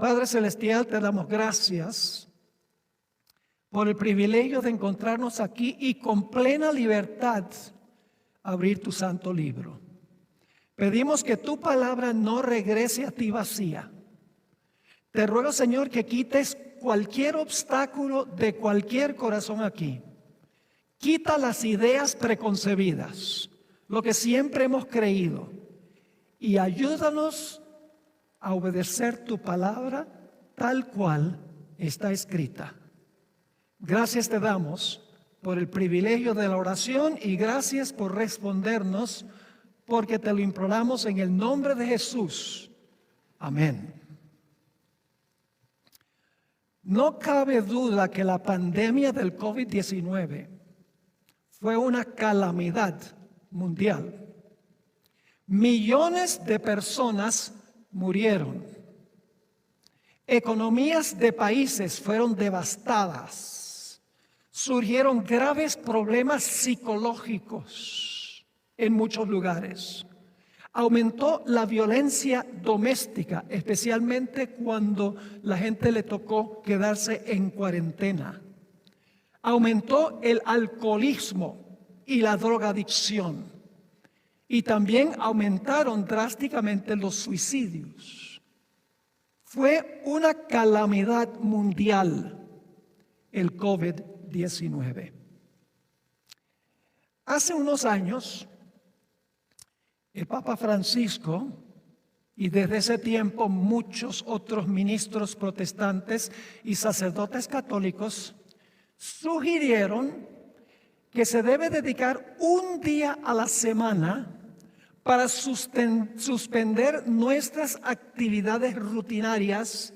Padre Celestial, te damos gracias por el privilegio de encontrarnos aquí y con plena libertad abrir tu santo libro. Pedimos que tu palabra no regrese a ti vacía. Te ruego, Señor, que quites cualquier obstáculo de cualquier corazón aquí. Quita las ideas preconcebidas, lo que siempre hemos creído, y ayúdanos a obedecer tu palabra tal cual está escrita. Gracias te damos por el privilegio de la oración y gracias por respondernos, porque te lo imploramos en el nombre de Jesús. Amén. No cabe duda que la pandemia del COVID-19 fue una calamidad mundial. Millones de personas murieron. Economías de países fueron devastadas. Surgieron graves problemas psicológicos en muchos lugares. Aumentó la violencia doméstica, especialmente cuando la gente le tocó quedarse en cuarentena. Aumentó el alcoholismo y la drogadicción. Y también aumentaron drásticamente los suicidios. Fue una calamidad mundial el COVID-19. Hace unos años, el Papa Francisco y desde ese tiempo muchos otros ministros protestantes y sacerdotes católicos sugirieron que se debe dedicar un día a la semana para suspender nuestras actividades rutinarias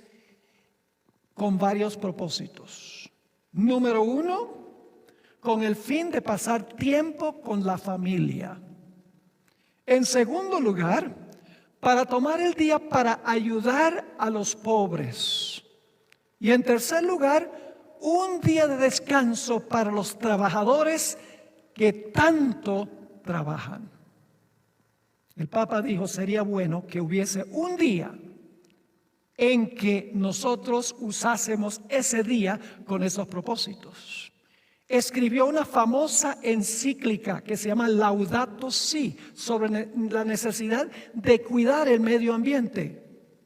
con varios propósitos. Número uno, con el fin de pasar tiempo con la familia. En segundo lugar, para tomar el día para ayudar a los pobres. Y en tercer lugar, un día de descanso para los trabajadores que tanto trabajan. El Papa dijo, sería bueno que hubiese un día en que nosotros usásemos ese día con esos propósitos. Escribió una famosa encíclica que se llama Laudato Si, sobre la necesidad de cuidar el medio ambiente.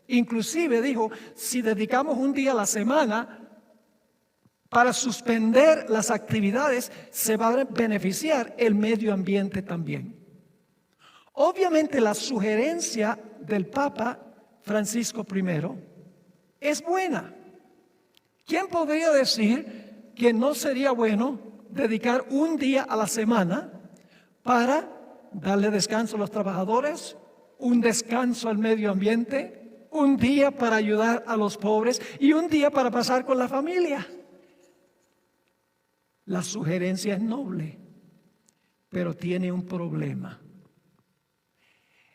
Inclusive dijo, si dedicamos un día a la semana para suspender las actividades, se va a beneficiar el medio ambiente también. Obviamente la sugerencia del Papa Francisco I es buena. ¿Quién podría decir que no sería bueno dedicar un día a la semana para darle descanso a los trabajadores, un descanso al medio ambiente, un día para ayudar a los pobres y un día para pasar con la familia? La sugerencia es noble, pero tiene un problema.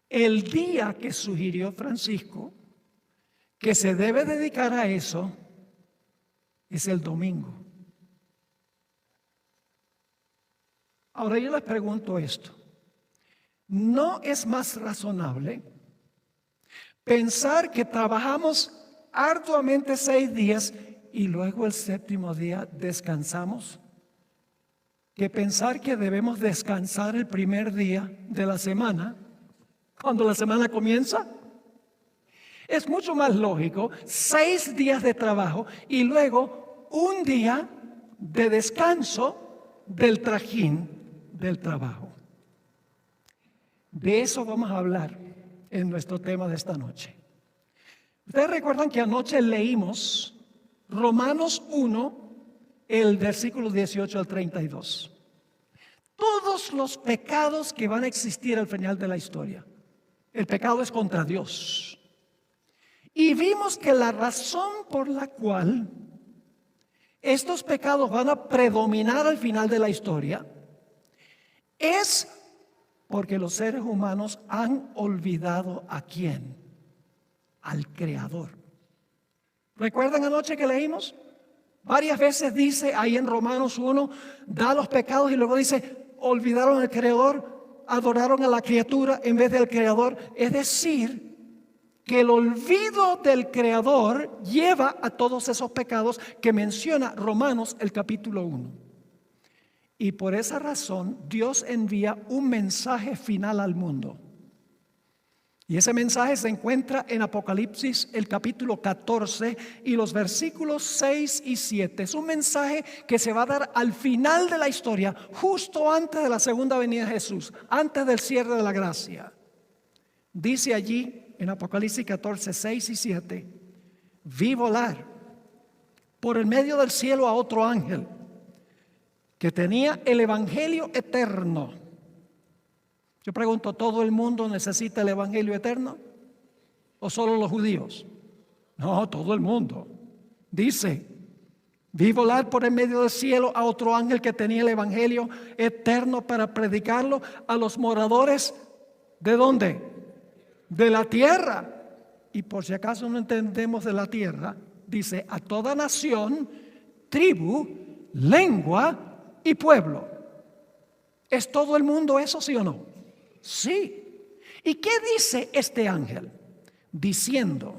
El día que sugirió Francisco que se debe dedicar a eso es el domingo. Ahora yo les pregunto esto. ¿No es más razonable pensar que trabajamos arduamente 6 días y luego el 7º día descansamos, que pensar que debemos descansar el primer día de la semana cuando la semana comienza? Es mucho más lógico 6 días de trabajo y luego un día de descanso del trajín del trabajo. De eso vamos a hablar en nuestro tema de esta noche. Ustedes recuerdan que anoche leímos Romanos 1, el versículo 18 al 32. Todos los pecados que van a existir al final de la historia. El pecado es contra Dios. Y vimos que la razón por la cual estos pecados van a predominar al final de la historia es porque los seres humanos han olvidado ¿a quién? Al Creador. ¿Recuerdan anoche que leímos? Varias veces dice ahí en Romanos 1, da los pecados y luego dice, olvidaron al Creador, adoraron a la criatura en vez del Creador. Es decir, que el olvido del Creador lleva a todos esos pecados que menciona Romanos el capítulo 1. Y por esa razón Dios envía un mensaje final al mundo. Y ese mensaje se encuentra en Apocalipsis el capítulo 14 y los versículos 6 y 7. Es un mensaje que se va a dar al final de la historia, justo antes de la segunda venida de Jesús, antes del cierre de la gracia. Dice allí en Apocalipsis 14, 6 y 7: vi volar por el medio del cielo a otro ángel que tenía el evangelio eterno. Yo pregunto, ¿todo el mundo necesita el evangelio eterno? ¿O solo los judíos? No, todo el mundo. Dice: vi volar por el medio del cielo a otro ángel que tenía el evangelio eterno para predicarlo a los moradores. ¿De dónde? De la tierra. Y por si acaso no entendemos de la tierra, dice: a toda nación, tribu, lengua y pueblo. ¿Es todo el mundo eso, sí o no? Sí. ¿Y qué dice este ángel? Diciendo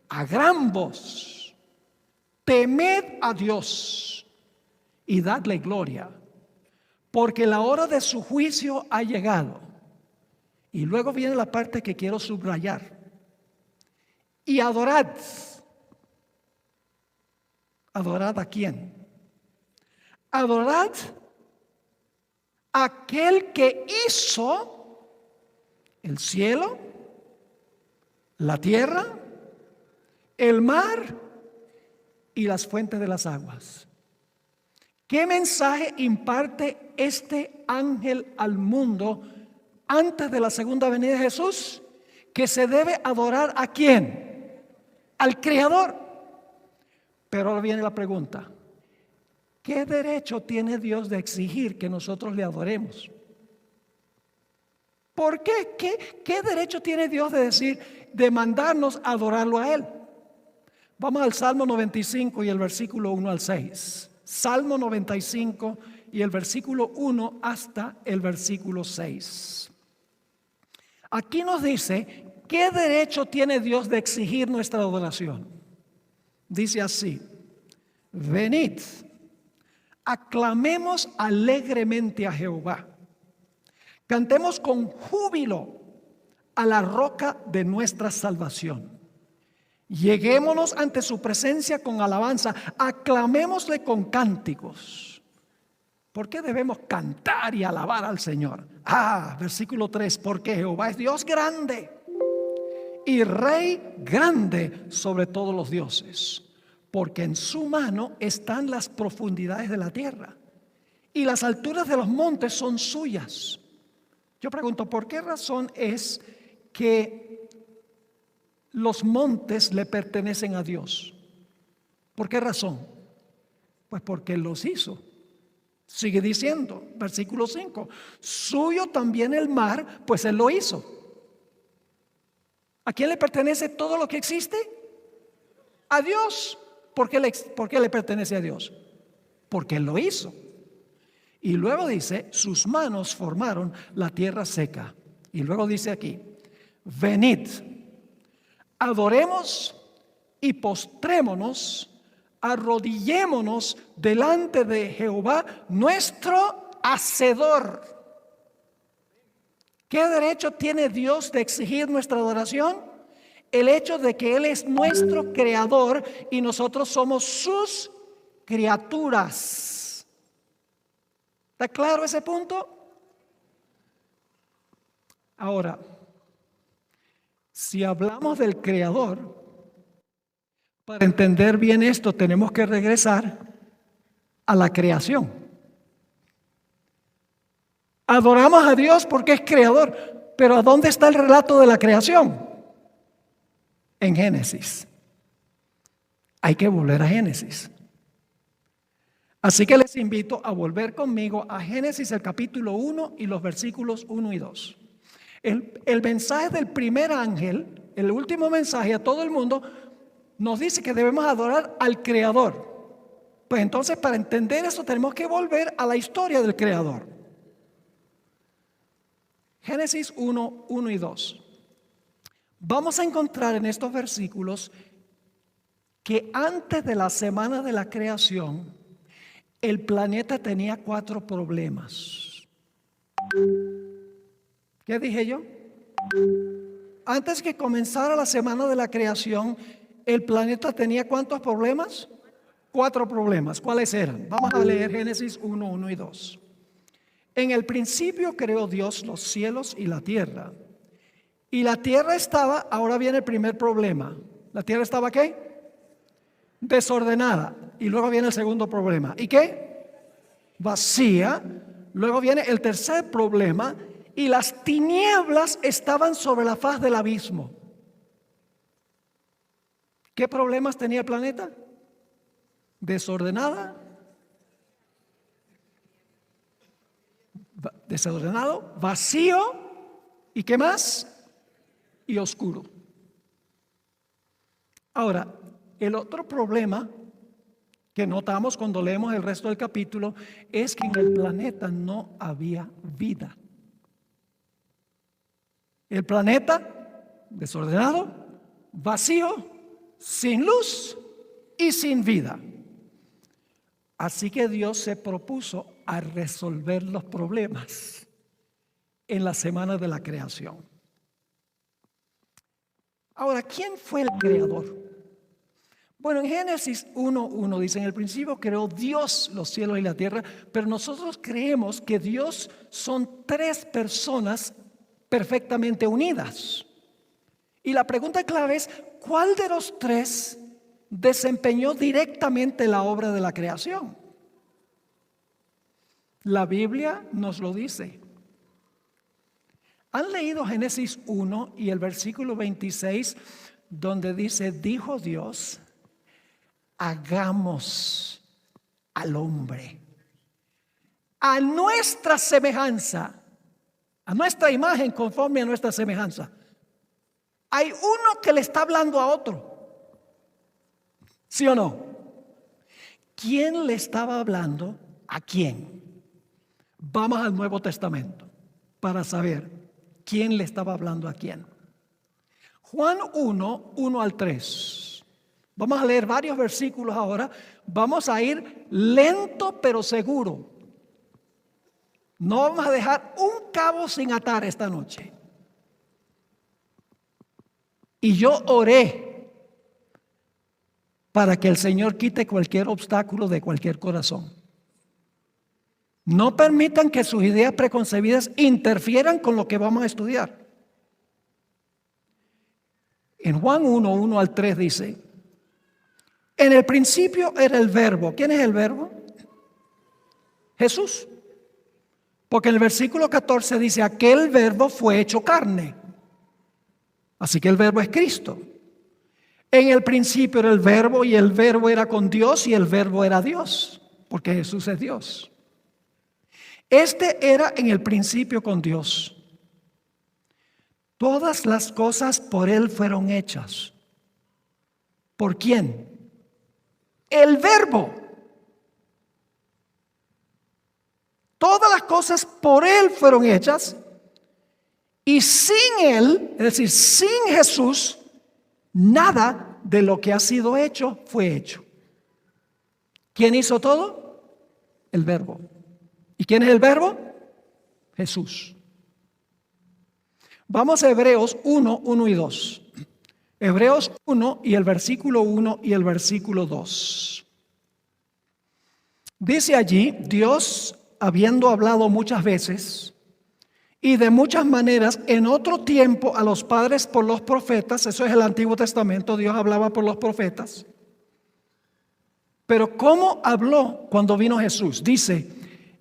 a gran voz: temed a Dios y dadle gloria, porque la hora de su juicio ha llegado. Y luego viene la parte que quiero subrayar: y adorad. ¿Adorad a quién? Adorad a aquel que hizo el cielo, la tierra, el mar y las fuentes de las aguas. ¿Qué mensaje imparte este ángel al mundo antes de la segunda venida de Jesús? Que se debe adorar ¿a quién? Al Creador. Pero ahora viene la pregunta: ¿qué derecho tiene Dios de exigir que nosotros le adoremos? ¿Por qué? ¿Qué derecho tiene Dios de decir, de mandarnos a adorarlo a Él? Vamos al Salmo 95 y el versículo 1 al 6. Salmo 95 y el versículo 1 hasta el versículo 6. Aquí nos dice, ¿qué derecho tiene Dios de exigir nuestra adoración? Dice así: venid, aclamemos alegremente a Jehová, cantemos con júbilo a la roca de nuestra salvación. Lleguémonos ante su presencia con alabanza, aclamémosle con cánticos. ¿Por qué debemos cantar y alabar al Señor? Versículo 3: porque Jehová es Dios grande y Rey grande sobre todos los dioses, porque en su mano están las profundidades de la tierra y las alturas de los montes son suyas. Yo pregunto, ¿por qué razón es que los montes le pertenecen a Dios? ¿Por qué razón? Pues porque Él los hizo. Sigue diciendo, versículo 5: suyo también el mar, pues Él lo hizo. ¿A quién le pertenece todo lo que existe? A Dios. ¿Por qué le pertenece a Dios? Porque Él lo hizo. Y luego dice, sus manos formaron la tierra seca. Y luego dice aquí, venid, adoremos y postrémonos, arrodillémonos delante de Jehová, nuestro Hacedor. ¿Qué derecho tiene Dios de exigir nuestra adoración? El hecho de que Él es nuestro creador y nosotros somos sus criaturas. ¿Está claro ese punto? Ahora, si hablamos del creador, para entender bien esto tenemos que regresar a la creación. Adoramos a Dios porque es creador, pero ¿a dónde está el relato de la creación? En Génesis. Hay que volver a Génesis. Así que les invito a volver conmigo a Génesis, el capítulo 1 y los versículos 1 y 2. El mensaje del primer ángel, el último mensaje a todo el mundo, nos dice que debemos adorar al Creador. Pues entonces, para entender eso tenemos que volver a la historia del Creador. Génesis 1, 1 y 2. Vamos a encontrar en estos versículos que antes de la semana de la creación, el planeta tenía 4 problemas. ¿Qué dije yo? Antes que comenzara la semana de la creación, el planeta tenía ¿cuántos problemas? 4 problemas. ¿Cuáles eran? Vamos a leer Génesis 1, 1 y 2. En el principio creó Dios los cielos y la tierra. Y la tierra estaba, ahora viene el primer problema. ¿La tierra estaba qué? Desordenada. Y luego viene el segundo problema. ¿Y qué? Vacía. Luego viene el tercer problema. Y las tinieblas estaban sobre la faz del abismo. ¿Qué problemas tenía el planeta? Desordenado, vacío. ¿Y qué más? Y oscuro. Ahora, el otro problema que notamos cuando leemos el resto del capítulo es que en el planeta no había vida. El planeta desordenado, vacío, sin luz y sin vida. Así que Dios se propuso a resolver los problemas en la semana de la creación. Ahora, ¿quién fue el creador? Bueno, en Génesis 1:1 dice: en el principio creó Dios los cielos y la tierra, pero nosotros creemos que Dios son 3 personas perfectamente unidas. Y la pregunta clave es: ¿cuál de los 3 desempeñó directamente la obra de la creación? La Biblia nos lo dice. ¿Han leído Génesis 1 y el versículo 26 donde dice: dijo Dios, hagamos al hombre a nuestra semejanza, a nuestra imagen, conforme a nuestra semejanza? Hay uno que le está hablando a otro, ¿sí o no? ¿Quién le estaba hablando a quién? Vamos al Nuevo Testamento para saber quién le estaba hablando a quién. Juan 1, 1 al 3. Vamos a leer varios versículos ahora. Vamos a ir lento pero seguro. No vamos a dejar un cabo sin atar esta noche. Y yo oré para que el Señor quite cualquier obstáculo de cualquier corazón. No permitan que sus ideas preconcebidas interfieran con lo que vamos a estudiar. En Juan 1, 1 al 3 dice: en el principio era el verbo. ¿Quién es el verbo? Jesús. Porque en el versículo 14 dice: aquel verbo fue hecho carne. Así que el verbo es Cristo. En el principio era el verbo, y el verbo era con Dios, y el verbo era Dios, porque Jesús es Dios. Este era en el principio con Dios. Todas las cosas por Él fueron hechas. ¿Por quién? El verbo. Todas las cosas por Él fueron hechas, y sin Él, es decir, sin Jesús, nada de lo que ha sido hecho fue hecho. ¿Quién hizo todo? El verbo. ¿Y quién es el verbo? Jesús. Vamos a Hebreos 1, 1 y 2. Hebreos 1 y el versículo 1 y el versículo 2. Dice allí: Dios, habiendo hablado muchas veces y de muchas maneras en otro tiempo a los padres por los profetas. Eso es el Antiguo Testamento, Dios hablaba por los profetas. Pero ¿cómo habló cuando vino Jesús? Dice: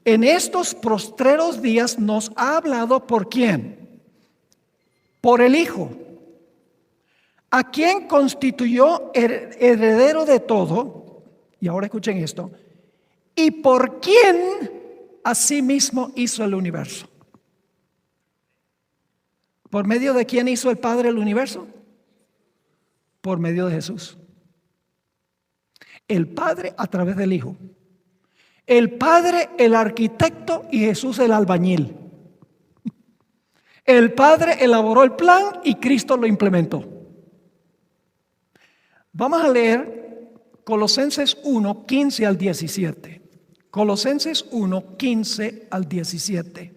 en estos postreros días nos ha hablado ¿por quién? Por el Hijo, a quien constituyó heredero de todo. Y ahora escuchen esto: y por quién asimismo hizo el universo. ¿Por medio de quién hizo el Padre el universo? Por medio de Jesús. El Padre a través del Hijo. El Padre el arquitecto y Jesús el albañil. El Padre elaboró el plan y Cristo lo implementó. Vamos a leer Colosenses 1, 15 al 17. Colosenses 1, 15 al 17.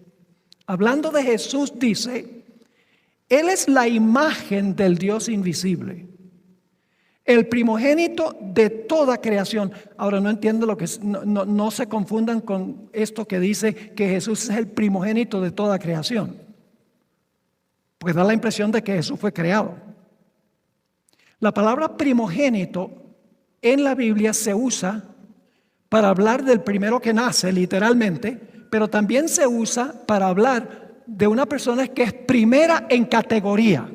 Hablando de Jesús dice, Él es la imagen del Dios invisible, el primogénito de toda creación. Ahora no entiendo lo que es, no se confundan con esto que dice que Jesús es el primogénito de toda creación, pues da la impresión de que Jesús fue creado. La palabra primogénito en la Biblia se usa para hablar del primero que nace, literalmente, pero también se usa para hablar de una persona que es primera en categoría.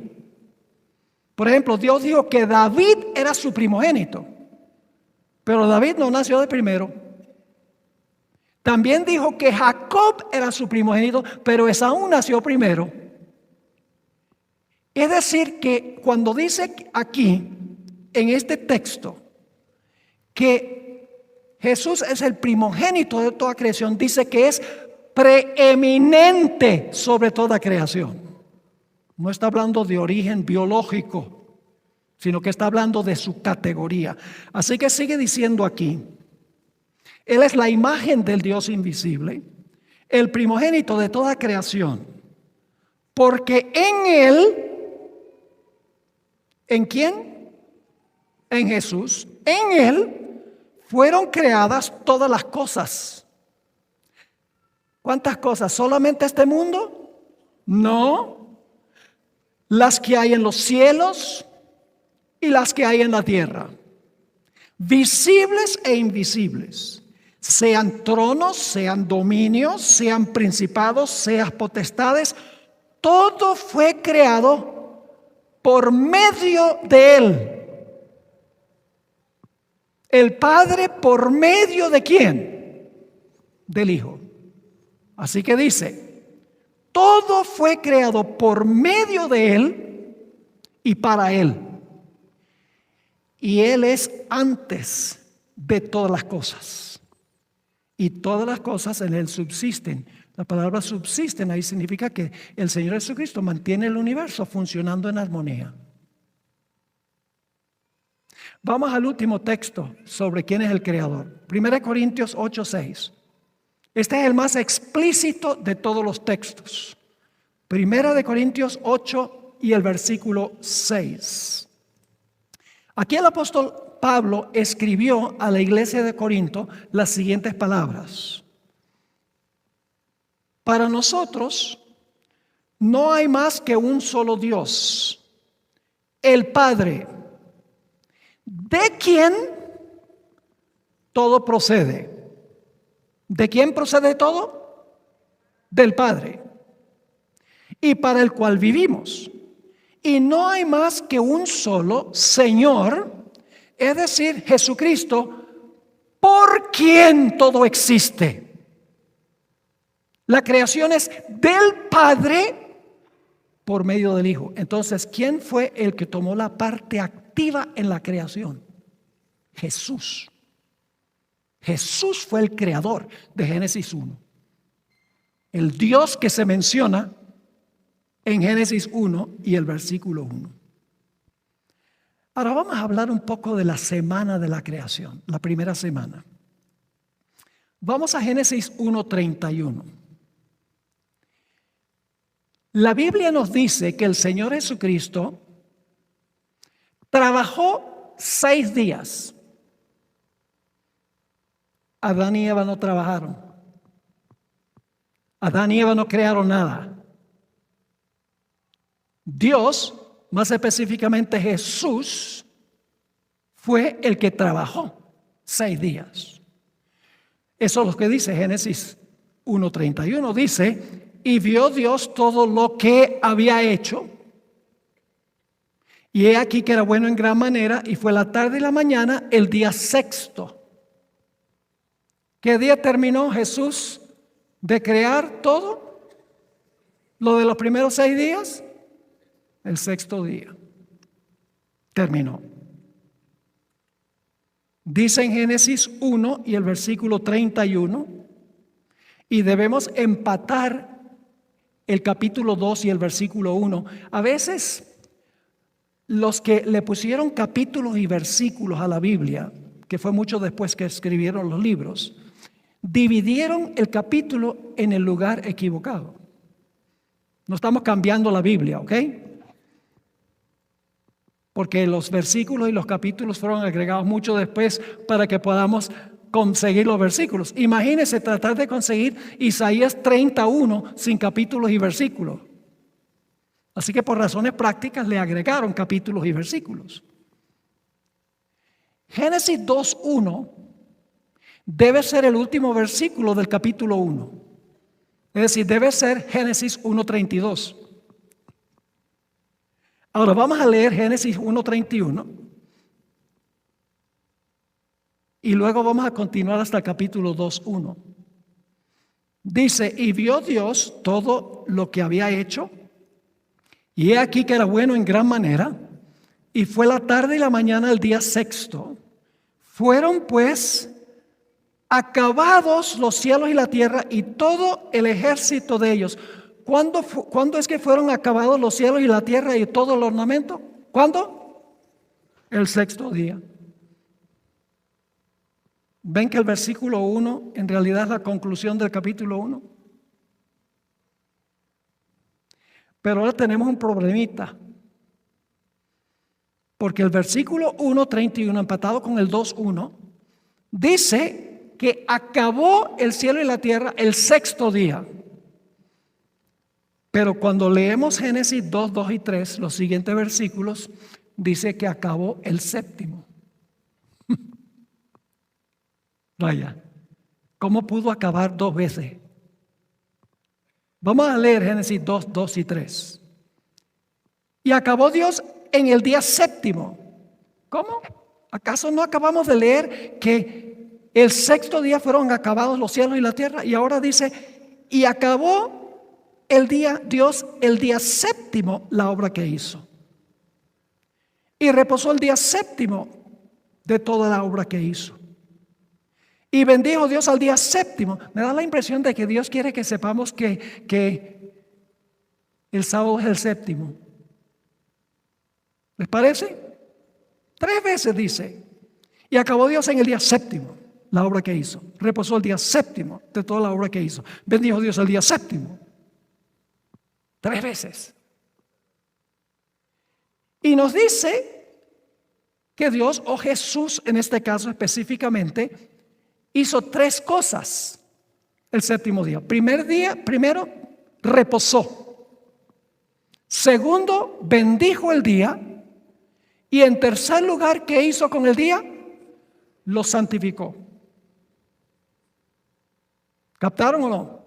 Por ejemplo, Dios dijo que David era su primogénito, pero David no nació de primero. También dijo que Jacob era su primogénito, pero Esaú nació primero. Es decir, que cuando dice aquí, en este texto, que Jesús es el primogénito de toda creación, dice que es preeminente sobre toda creación. No está hablando de origen biológico, sino que está hablando de su categoría. Así que sigue diciendo aquí, Él es la imagen del Dios invisible, el primogénito de toda creación, porque en Él, ¿en quién? En Jesús, en Él fueron creadas todas las cosas. ¿Cuántas cosas? ¿Solamente este mundo? No. Las que hay en los cielos y las que hay en la tierra, visibles e invisibles, sean tronos, sean dominios, sean principados, sean potestades, todo fue creado por medio de Él. El Padre, ¿por medio de quién? Del Hijo. Así que dice, todo fue creado por medio de Él y para Él. Y Él es antes de todas las cosas. Y todas las cosas en Él subsisten. La palabra subsisten ahí significa que el Señor Jesucristo mantiene el universo funcionando en armonía. Vamos al último texto sobre quién es el creador. 1 Corintios 8, 6. Este es el más explícito de todos los textos. 1 Corintios 8 y el versículo 6. Aquí el apóstol Pablo escribió a la iglesia de Corinto las siguientes palabras. Para nosotros no hay más que un solo Dios, el Padre, de quien todo procede. ¿De quién procede todo? Del Padre. Y para el cual vivimos. Y no hay más que un solo Señor, es decir, Jesucristo, por quien todo existe. La creación es del Padre por medio del Hijo. Entonces, ¿quién fue el que tomó la parte activa en la creación? Jesús. Jesús fue el creador de Génesis 1. El Dios que se menciona en Génesis 1 y el versículo 1. Ahora vamos a hablar un poco de la semana de la creación, la primera semana. Vamos a Génesis 1:31. La Biblia nos dice que el Señor Jesucristo trabajó 6 días. Adán y Eva no trabajaron. Adán y Eva no crearon nada. Dios, más específicamente Jesús, fue el que trabajó 6 días. Eso es lo que dice Génesis 1:31. Dice, y vio Dios todo lo que había hecho. Y he aquí que era bueno en gran manera, y fue la tarde y la mañana, el día sexto. ¿Qué día terminó Jesús de crear todo? Lo de los primeros 6 días. El sexto día terminó. Dice en Génesis 1 y el versículo 31, y debemos empatar el capítulo 2 y el versículo 1. A veces los que le pusieron capítulos y versículos a la Biblia, que fue mucho después que escribieron los libros, dividieron el capítulo en el lugar equivocado. No estamos cambiando la Biblia, ¿ok? Porque los versículos y los capítulos fueron agregados mucho después para que podamos conseguir los versículos. Imagínense tratar de conseguir Isaías 31 sin capítulos y versículos. Así que por razones prácticas le agregaron capítulos y versículos. Génesis 2:1 debe ser el último versículo del capítulo 1. Es decir, debe ser Génesis 1:32. Ahora vamos a leer Génesis 1:31 y luego vamos a continuar hasta el capítulo 2:1. Dice, y vio Dios todo lo que había hecho, y he aquí que era bueno en gran manera, y fue la tarde y la mañana del día sexto. Fueron pues acabados los cielos y la tierra y todo el ejército de ellos. ¿Cuándo es que fueron acabados los cielos y la tierra y todo el ornamento? ¿Cuándo? El sexto día. ¿Ven que el versículo 1 en realidad es la conclusión del capítulo 1? Pero ahora tenemos un problemita. Porque el versículo 1:31 empatado con el 2:1 dice que acabó el cielo y la tierra el sexto día. Pero cuando leemos Génesis 2, 2 y 3, los siguientes versículos, dice que acabó el séptimo. Vaya, ¿cómo pudo acabar dos veces? Vamos a leer Génesis 2, 2 y 3. Y acabó Dios en el día séptimo. ¿Cómo? ¿Acaso no acabamos de leer que el sexto día fueron acabados los cielos y la tierra? Y ahora dice, y acabó Dios el día séptimo la obra que hizo. Y reposó el día séptimo de toda la obra que hizo. Y bendijo Dios al día séptimo. Me da la impresión de que Dios quiere que sepamos que el sábado es el séptimo. ¿Les parece? 3 veces dice. Y acabó Dios en el día séptimo la obra que hizo. Reposó el día séptimo de toda la obra que hizo. Bendijo Dios el día séptimo. 3 veces. Y nos dice que Dios, o Jesús en este caso específicamente, hizo 3 cosas el séptimo día. Primero, reposó. Segundo, bendijo el día. Y en tercer lugar, ¿qué hizo con el día? Lo santificó. ¿Captaron o no?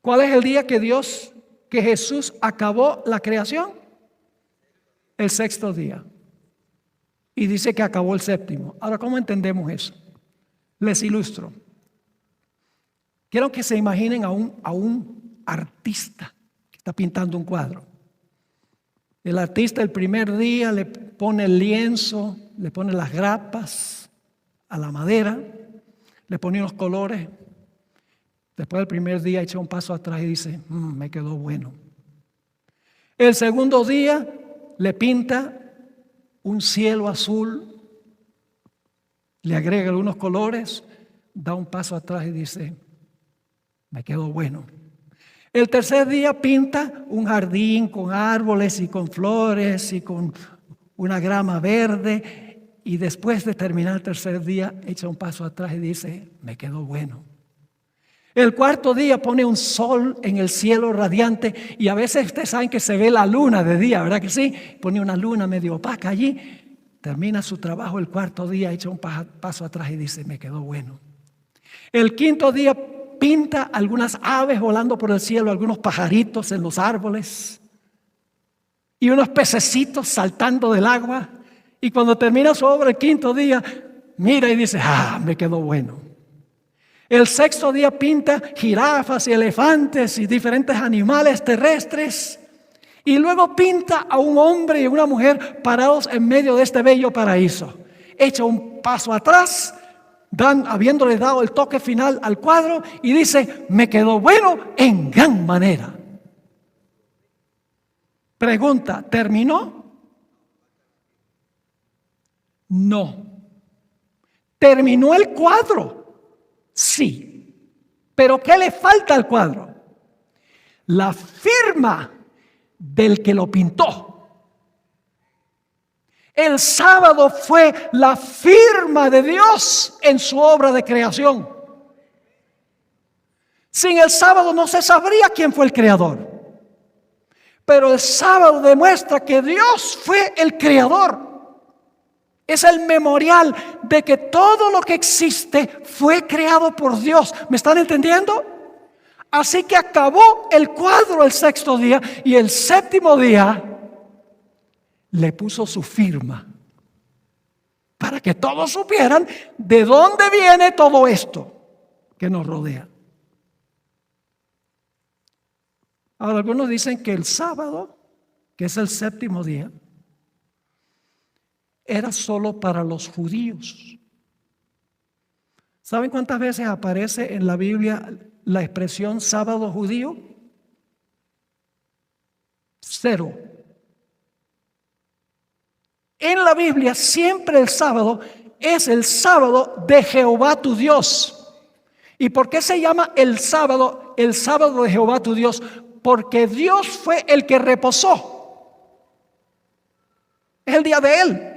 ¿Cuál es el día que Jesús acabó la creación? El sexto día. Y dice que acabó el séptimo. Ahora, ¿cómo entendemos eso? Les ilustro. Quiero que se imaginen a un artista que está pintando un cuadro. El artista el primer día le pone el lienzo, le pone las grapas a la madera, le pone unos colores. Después del primer día echa un paso atrás y dice, me quedó bueno. El segundo día le pinta un cielo azul, le agrega algunos colores, da un paso atrás y dice, me quedó bueno. El tercer día pinta un jardín con árboles y con flores y con una grama verde, y después de terminar el tercer día echa un paso atrás y dice, me quedó bueno. El cuarto día pone un sol en el cielo radiante, y a veces ustedes saben que se ve la luna de día, ¿verdad que sí? Pone una luna medio opaca allí, termina su trabajo el cuarto día, echa un paso atrás y dice, me quedó bueno. El quinto día pinta algunas aves volando por el cielo, algunos pajaritos en los árboles y unos pececitos saltando del agua, y cuando termina su obra el quinto día, mira y dice, me quedó bueno. El sexto día pinta jirafas y elefantes y diferentes animales terrestres. Y luego pinta a un hombre y una mujer parados en medio de este bello paraíso. Echa un paso atrás, habiéndole dado el toque final al cuadro, y dice: me quedó bueno en gran manera. Pregunta: ¿terminó? No. ¿Terminó el cuadro? Sí. ¿Pero qué le falta al cuadro? La firma del que lo pintó. El sábado fue la firma de Dios en su obra de creación. Sin el sábado no se sabría quién fue el creador. Pero el sábado demuestra que Dios fue el creador. Es el memorial de que todo lo que existe fue creado por Dios. ¿Me están entendiendo? Así que acabó el cuadro el sexto día, y el séptimo día le puso su firma para que todos supieran de dónde viene todo esto que nos rodea. Ahora, algunos dicen que el sábado, que es el séptimo día, era solo para los judíos. ¿Saben cuántas veces aparece en la Biblia la expresión sábado judío? 0. En la Biblia siempre el sábado es el sábado de Jehová tu Dios. ¿Y por qué se llama el sábado de Jehová tu Dios? Porque Dios fue el que reposó. Es el día de Él.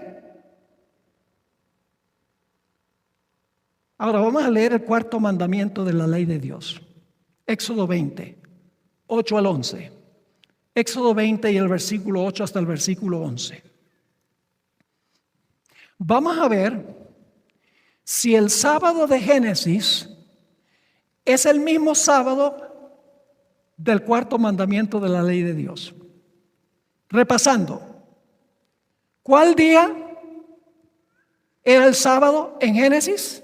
Ahora vamos a leer el cuarto mandamiento de la ley de Dios. Éxodo 20, 8 al 11. Éxodo 20 y el versículo 8 hasta el versículo 11. Vamos a ver si el sábado de Génesis es el mismo sábado del cuarto mandamiento de la ley de Dios. Repasando, ¿cuál día era el sábado en Génesis?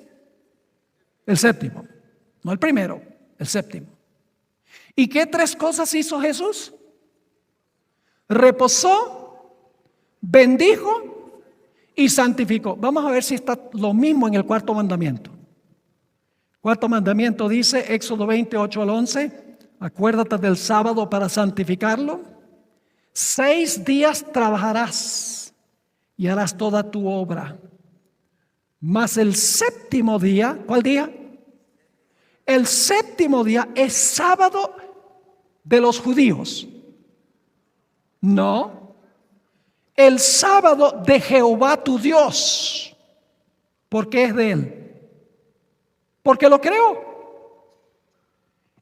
El séptimo, no el primero, el séptimo. ¿Y qué 3 cosas hizo Jesús? Reposó, bendijo y santificó. Vamos a ver si está lo mismo en el cuarto mandamiento. Cuarto mandamiento dice, Éxodo 28 al 11, acuérdate del sábado para santificarlo. 6 días trabajarás y harás toda tu obra. Mas el séptimo día, ¿cuál día? El séptimo día es sábado de los judíos. No, el sábado de Jehová tu Dios. ¿Por qué es de Él? Porque lo creó.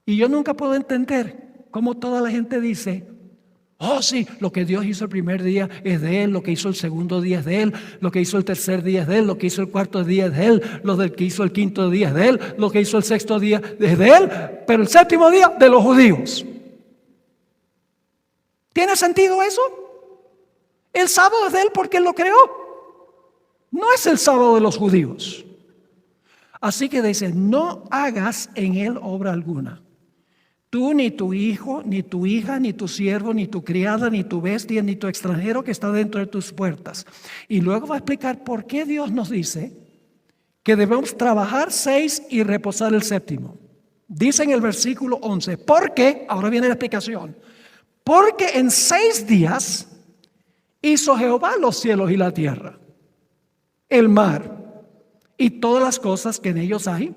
Y yo nunca puedo entender cómo toda la gente dice: oh sí, lo que Dios hizo el primer día es de Él, lo que hizo el segundo día es de Él, lo que hizo el tercer día es de Él, lo que hizo el cuarto día es de Él, lo que hizo el quinto día es de Él, lo que hizo el sexto día es de Él, pero el séptimo día de los judíos. ¿Tiene sentido eso? El sábado es de Él porque Él lo creó. No es el sábado de los judíos. Así que dice: no hagas en Él obra alguna. Tú, ni tu hijo, ni tu hija, ni tu siervo, ni tu criada, ni tu bestia, ni tu extranjero que está dentro de tus puertas. Y luego va a explicar por qué Dios nos dice que debemos trabajar 6 y reposar el séptimo. Dice en el versículo 11, porque, ahora viene la explicación, porque en 6 días hizo Jehová los cielos y la tierra, el mar y todas las cosas que en ellos hay,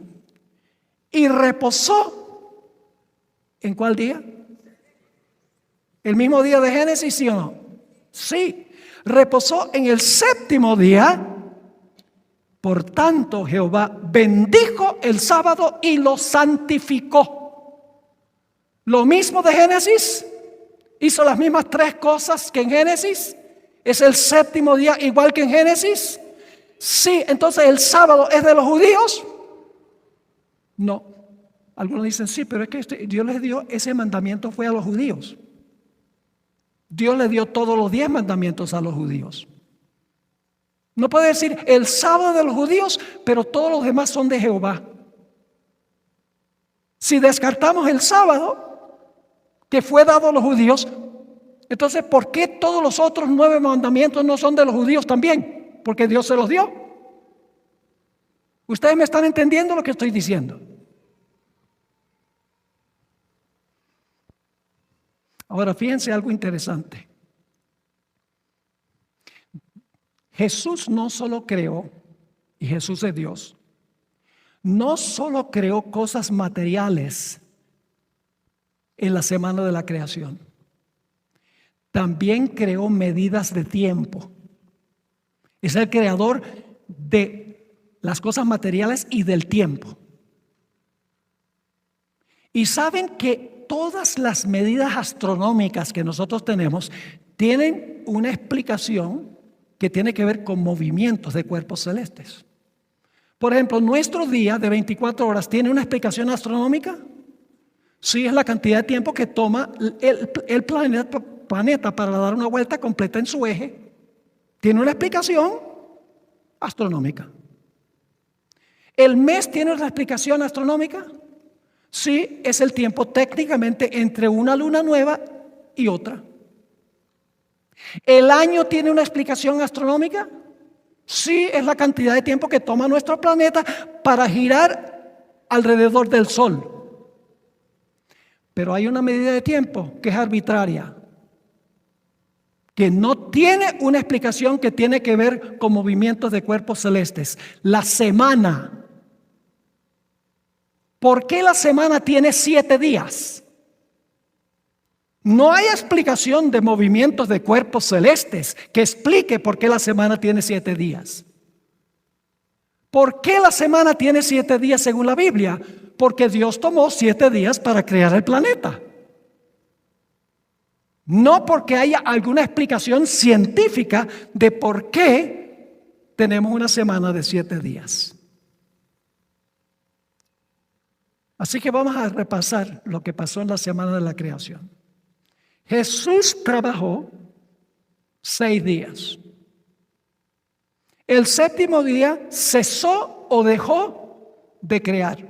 y reposó. ¿En cuál día? ¿El mismo día de Génesis, sí o no? Sí, reposó en el séptimo día. Por tanto, Jehová bendijo el sábado y lo santificó. Lo mismo de Génesis, hizo las mismas 3 cosas que en Génesis. ¿Es el séptimo día igual que en Génesis? Sí, entonces el sábado es de los judíos. No. Algunos dicen: sí, pero es que Dios les dio ese mandamiento, fue a los judíos. Dios le dio todos los 10 mandamientos a los judíos. No puede decir el sábado de los judíos, pero todos los demás son de Jehová. Si descartamos el sábado que fue dado a los judíos, entonces ¿por qué todos los otros 9 mandamientos no son de los judíos también? Porque Dios se los dio. ¿Ustedes me están entendiendo lo que estoy diciendo? Ahora, fíjense algo interesante. Jesús no solo creó, y Jesús es Dios, no solo creó cosas materiales en la semana de la creación, también creó medidas de tiempo. Es el creador de las cosas materiales y del tiempo. Y saben que todas las medidas astronómicas que nosotros tenemos tienen una explicación que tiene que ver con movimientos de cuerpos celestes. Por ejemplo, nuestro día de 24 horas tiene una explicación astronómica. Sí, es la cantidad de tiempo que toma el planeta para dar una vuelta completa en su eje. Tiene una explicación astronómica. ¿El mes tiene una explicación astronómica? Sí, es el tiempo técnicamente entre una luna nueva y otra. ¿El año tiene una explicación astronómica? Sí, es la cantidad de tiempo que toma nuestro planeta para girar alrededor del Sol. Pero hay una medida de tiempo que es arbitraria, que no tiene una explicación que tiene que ver con movimientos de cuerpos celestes. La semana. ¿Por qué la semana tiene 7 días? No hay explicación de movimientos de cuerpos celestes que explique por qué la semana tiene 7 días. ¿Por qué la semana tiene 7 días según la Biblia? Porque Dios tomó 7 días para crear el planeta. No porque haya alguna explicación científica de por qué tenemos una semana de 7 días. Así que vamos a repasar lo que pasó en la semana de la creación. Jesús trabajó 6 días. El séptimo día cesó o dejó de crear.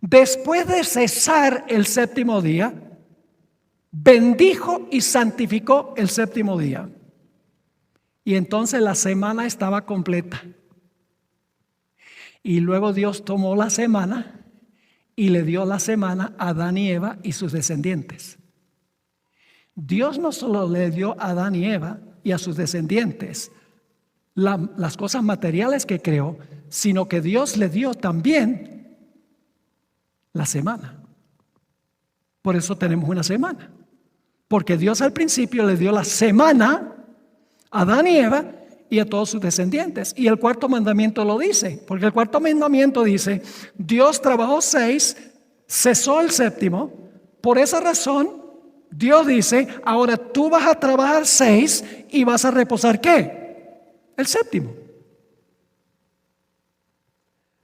Después de cesar el séptimo día, bendijo y santificó el séptimo día. Y entonces la semana estaba completa. Y luego Dios tomó la semana y le dio la semana a Adán y Eva y sus descendientes. Dios no solo le dio a Adán y Eva y a sus descendientes las cosas materiales que creó, sino que Dios le dio también la semana. Por eso tenemos una semana. Porque Dios al principio le dio la semana a Adán y Eva y a todos sus descendientes. Y el cuarto mandamiento lo dice, porque el cuarto mandamiento dice, Dios trabajó 6, cesó el séptimo. Por esa razón, Dios dice, ahora tú vas a trabajar 6 y vas a reposar ¿qué? El séptimo.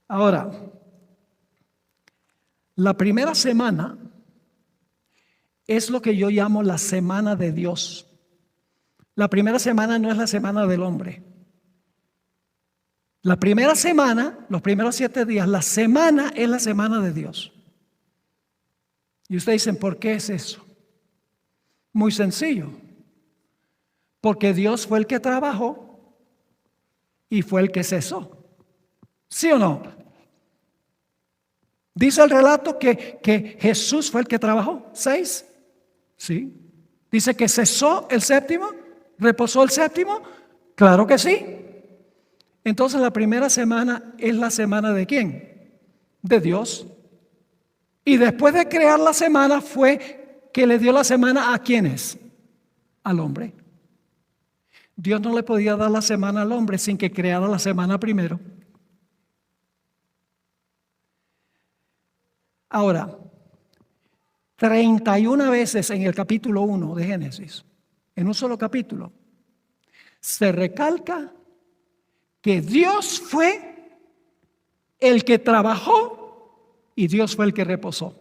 Ahora, la primera semana es lo que yo llamo la semana de Dios. La primera semana no es la semana del hombre. La primera semana, los primeros 7 días, la semana es la semana de Dios. Y ustedes dicen, ¿por qué es eso? Muy sencillo. Porque Dios fue el que trabajó y fue el que cesó. ¿Sí o no? Dice el relato que Jesús fue el que trabajó 6. ¿Sí? Dice que cesó el séptimo. ¿Reposó el séptimo? Claro que sí. Entonces la primera semana es la semana ¿de quién? De Dios. Y después de crear la semana fue que le dio la semana ¿a quiénes? Al hombre. Dios no le podía dar la semana al hombre sin que creara la semana primero. Ahora, 31 veces en el capítulo 1 de Génesis, en un solo capítulo, se recalca que Dios fue el que trabajó y Dios fue el que reposó.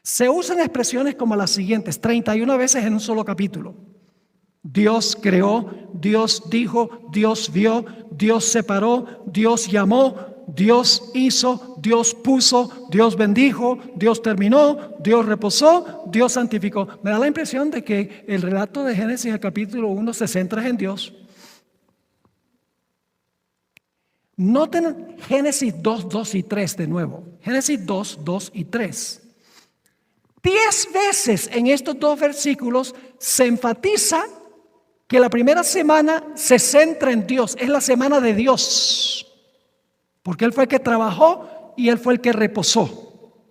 Se usan expresiones como las siguientes, 31 veces en un solo capítulo. Dios creó, Dios dijo, Dios vio, Dios separó, Dios llamó, Dios hizo, Dios puso, Dios bendijo, Dios terminó, Dios reposó, Dios santificó. Me da la impresión de que el relato de Génesis, el capítulo 1, se centra en Dios. Noten Génesis 2, 2 y 3 de nuevo. Génesis 2, 2 y 3. 10 veces en estos dos versículos se enfatiza que la primera semana se centra en Dios. Es la semana de Dios. Porque Él fue el que trabajó y Él fue el que reposó.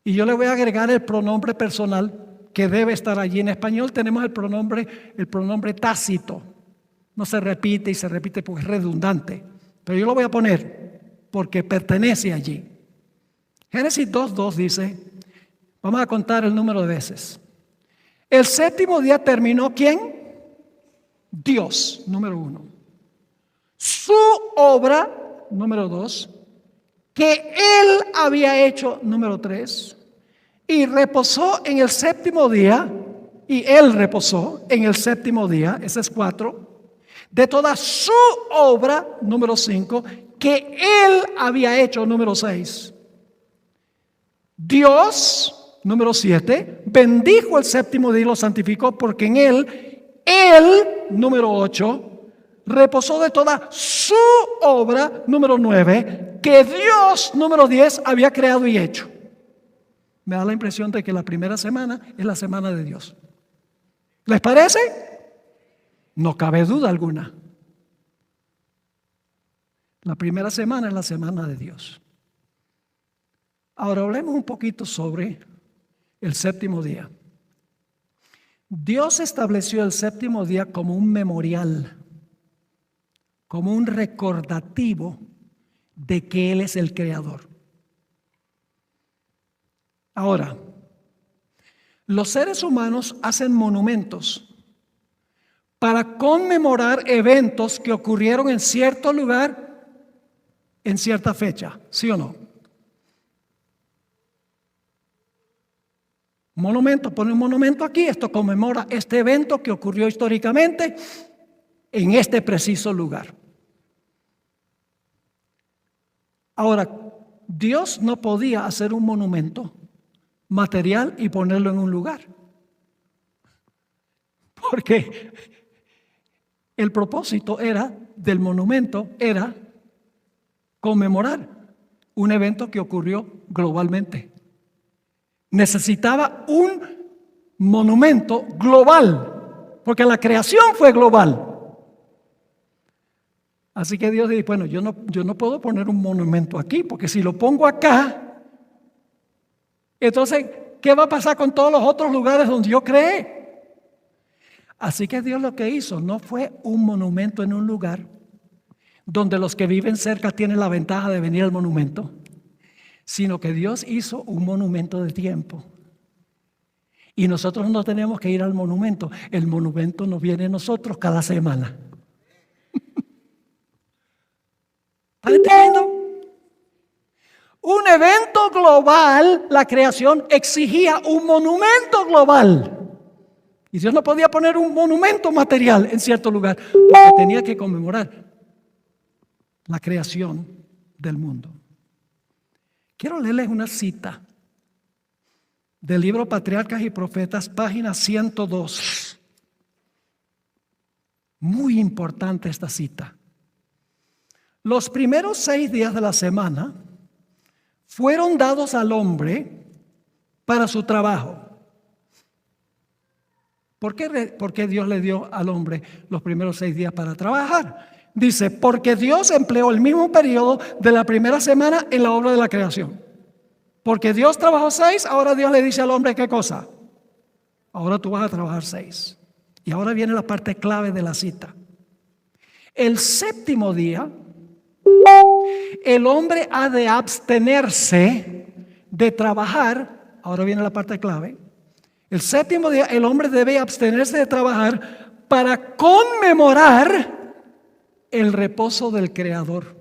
Y yo le voy a agregar el pronombre personal que debe estar allí. En español tenemos el pronombre tácito. No se repite y se repite porque es redundante. Pero yo lo voy a poner porque pertenece allí. Génesis 2:2 dice, vamos a contar el número de veces. El séptimo día terminó, ¿quién? Dios, número 1. Su obra, número 2, que Él había hecho, número 3, y reposó en el séptimo día, y Él reposó en el séptimo día, ese es 4, de toda su obra, número 5, que Él había hecho, número 6. Dios, número 7, bendijo el séptimo día y lo santificó porque en Él, número 8, reposó de toda su obra, número 9, que Dios, número 10, había creado y hecho. Me da la impresión de que la primera semana es la semana de Dios. ¿Les parece? No cabe duda alguna. La primera semana es la semana de Dios. Ahora hablemos un poquito sobre el séptimo día. Dios estableció el séptimo día como un memorial, como un recordativo de que Él es el creador. Ahora, los seres humanos hacen monumentos para conmemorar eventos que ocurrieron en cierto lugar, en cierta fecha, ¿sí o no? Monumento, pone un monumento aquí, esto conmemora este evento que ocurrió históricamente en este preciso lugar. Ahora, Dios no podía hacer un monumento material y ponerlo en un lugar, porque el propósito del monumento era conmemorar un evento que ocurrió globalmente. Necesitaba un monumento global, porque la creación fue global. Así que Dios dice, bueno, yo no puedo poner un monumento aquí, porque si lo pongo acá, entonces, ¿qué va a pasar con todos los otros lugares donde yo creé? Así que Dios lo que hizo no fue un monumento en un lugar donde los que viven cerca tienen la ventaja de venir al monumento, sino que Dios hizo un monumento de tiempo. Y nosotros no tenemos que ir al monumento. El monumento nos viene a nosotros cada semana. ¿Están entendiendo? Un evento global, la creación exigía un monumento global. Y Dios no podía poner un monumento material en cierto lugar, porque tenía que conmemorar la creación del mundo. Quiero leerles una cita del libro Patriarcas y Profetas, página 102. Muy importante esta cita. Los primeros 6 días de la semana fueron dados al hombre para su trabajo. ¿Por qué Dios le dio al hombre los primeros 6 días para trabajar? Dice, porque Dios empleó el mismo periodo de la primera semana en la obra de la creación. Porque Dios trabajó 6, ahora Dios le dice al hombre, ¿qué cosa? Ahora tú vas a trabajar 6. Y ahora viene la parte clave de la cita. El séptimo día, el hombre ha de abstenerse de trabajar. Ahora viene la parte clave. El séptimo día, el hombre debe abstenerse de trabajar para conmemorar el reposo del Creador.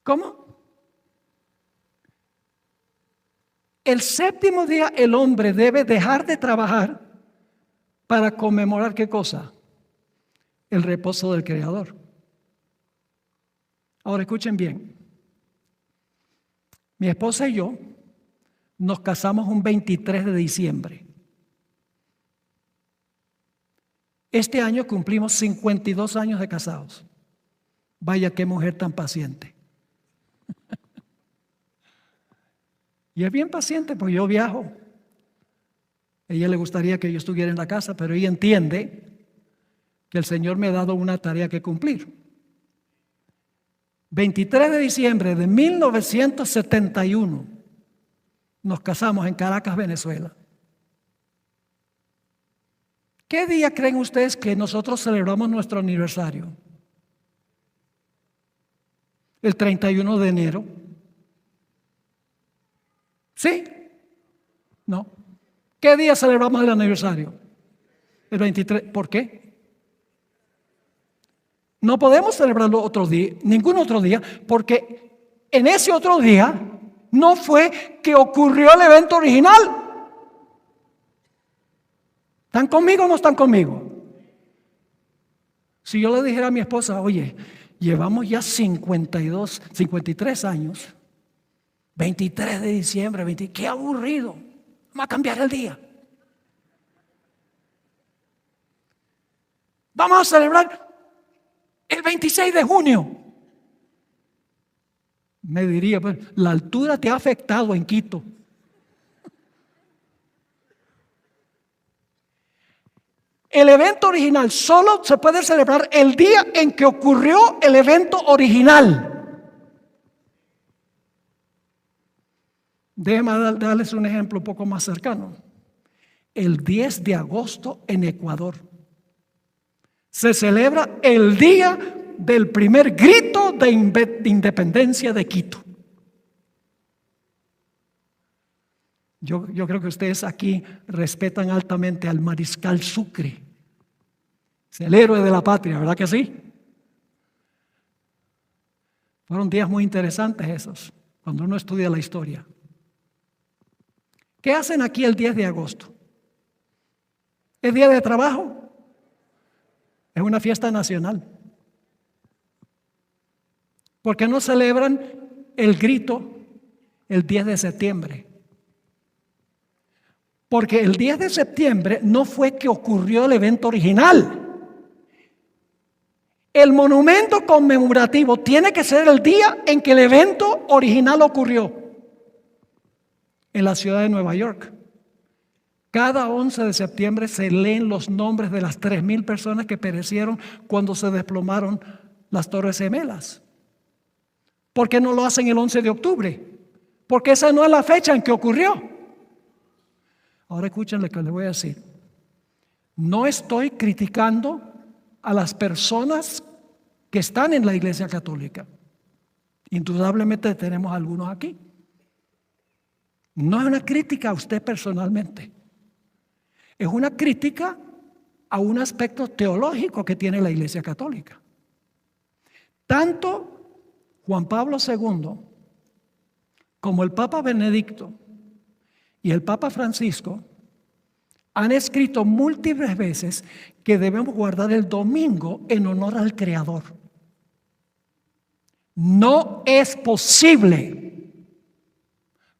¿Cómo? El séptimo día el hombre debe dejar de trabajar para conmemorar ¿qué cosa? El reposo del Creador. Ahora escuchen bien. Mi esposa y yo nos casamos un 23 de diciembre. Este año cumplimos 52 años de casados. Vaya qué mujer tan paciente. Y es bien paciente porque yo viajo. A ella le gustaría que yo estuviera en la casa, pero ella entiende que el Señor me ha dado una tarea que cumplir. 23 de diciembre de 1971 nos casamos en Caracas, Venezuela. ¿Qué día creen ustedes que nosotros celebramos nuestro aniversario? El 31 de enero. ¿Sí? No. ¿Qué día celebramos el aniversario? El 23. ¿Por qué? No podemos celebrarlo otro día, ningún otro día, porque en ese otro día no fue que ocurrió el evento original. ¿Están conmigo o no están conmigo? Si yo le dijera a mi esposa, oye, llevamos ya 53 años, 23 de diciembre, qué aburrido, vamos a cambiar el día. Vamos a celebrar el 26 de junio. Me diría, pues, la altura te ha afectado en Quito. El evento original solo se puede celebrar el día en que ocurrió el evento original. Déjenme darles un ejemplo un poco más cercano. El 10 de agosto en Ecuador se celebra el día del primer grito de independencia de Quito. Yo creo que ustedes aquí respetan altamente al mariscal Sucre. Es el héroe de la patria, ¿verdad que sí? Fueron días muy interesantes esos, cuando uno estudia la historia. ¿Qué hacen aquí el 10 de agosto? ¿Es día de trabajo? Es una fiesta nacional. ¿Por qué no celebran el grito el 10 de septiembre? Porque el 10 de septiembre no fue que ocurrió el evento original. El monumento conmemorativo tiene que ser el día en que el evento original ocurrió. En la ciudad de Nueva York, cada 11 de septiembre se leen los nombres de las 3,000 personas que perecieron cuando se desplomaron las Torres Gemelas. ¿Por qué no lo hacen el 11 de octubre? Porque esa no es la fecha en que ocurrió. Ahora escuchen lo que les voy a decir. No estoy criticando a las personas que están en la Iglesia Católica. Indudablemente tenemos algunos aquí. No es una crítica a usted personalmente. Es una crítica a un aspecto teológico que tiene la Iglesia Católica. Tanto Juan Pablo II como el Papa Benedicto y el Papa Francisco han escrito múltiples veces que debemos guardar el domingo en honor al Creador. No es posible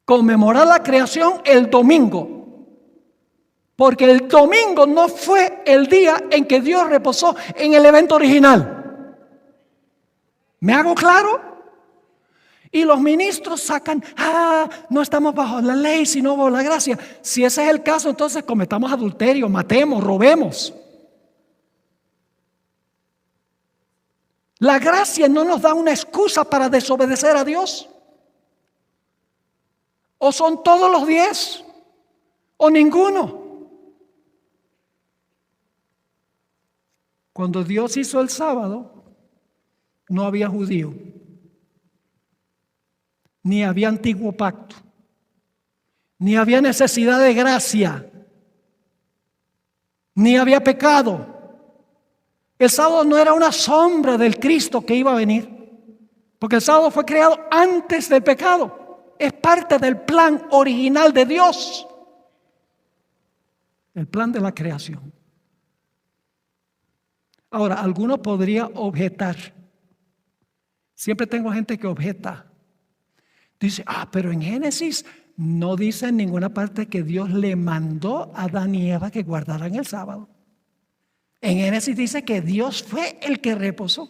conmemorar la creación el domingo, porque el domingo no fue el día en que Dios reposó en el evento original. ¿Me hago claro? Y los ministros sacan, no estamos bajo la ley, sino bajo la gracia. Si ese es el caso, entonces cometamos adulterio, matemos, robemos. La gracia no nos da una excusa para desobedecer a Dios. O son todos los 10, o ninguno. Cuando Dios hizo el sábado, no había judío. Ni había antiguo pacto, ni había necesidad de gracia, ni había pecado. El sábado no era una sombra del Cristo que iba a venir, porque el sábado fue creado antes del pecado. Es parte del plan original de Dios, el plan de la creación. Ahora, alguno podría objetar. Siempre tengo gente que objeta. Dice, pero en Génesis no dice en ninguna parte que Dios le mandó a Adán y Eva que guardaran el sábado. En Génesis dice que Dios fue el que reposó.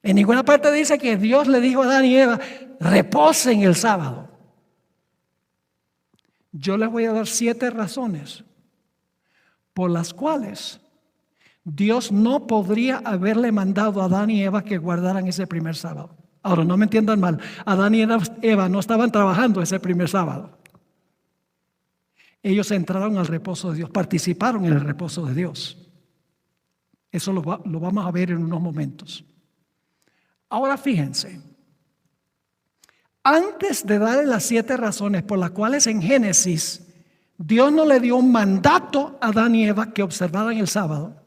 En ninguna parte dice que Dios le dijo a Adán y Eva, reposen el sábado. Yo les voy a dar 7 razones por las cuales Dios no podría haberle mandado a Adán y Eva que guardaran ese primer sábado. Ahora, no me entiendan mal, Adán y Eva no estaban trabajando ese primer sábado. Ellos entraron al reposo de Dios, participaron en el reposo de Dios. Eso lo vamos a ver en unos momentos. Ahora fíjense, antes de darle las 7 razones por las cuales en Génesis Dios no le dio un mandato a Adán y Eva que observaran el sábado,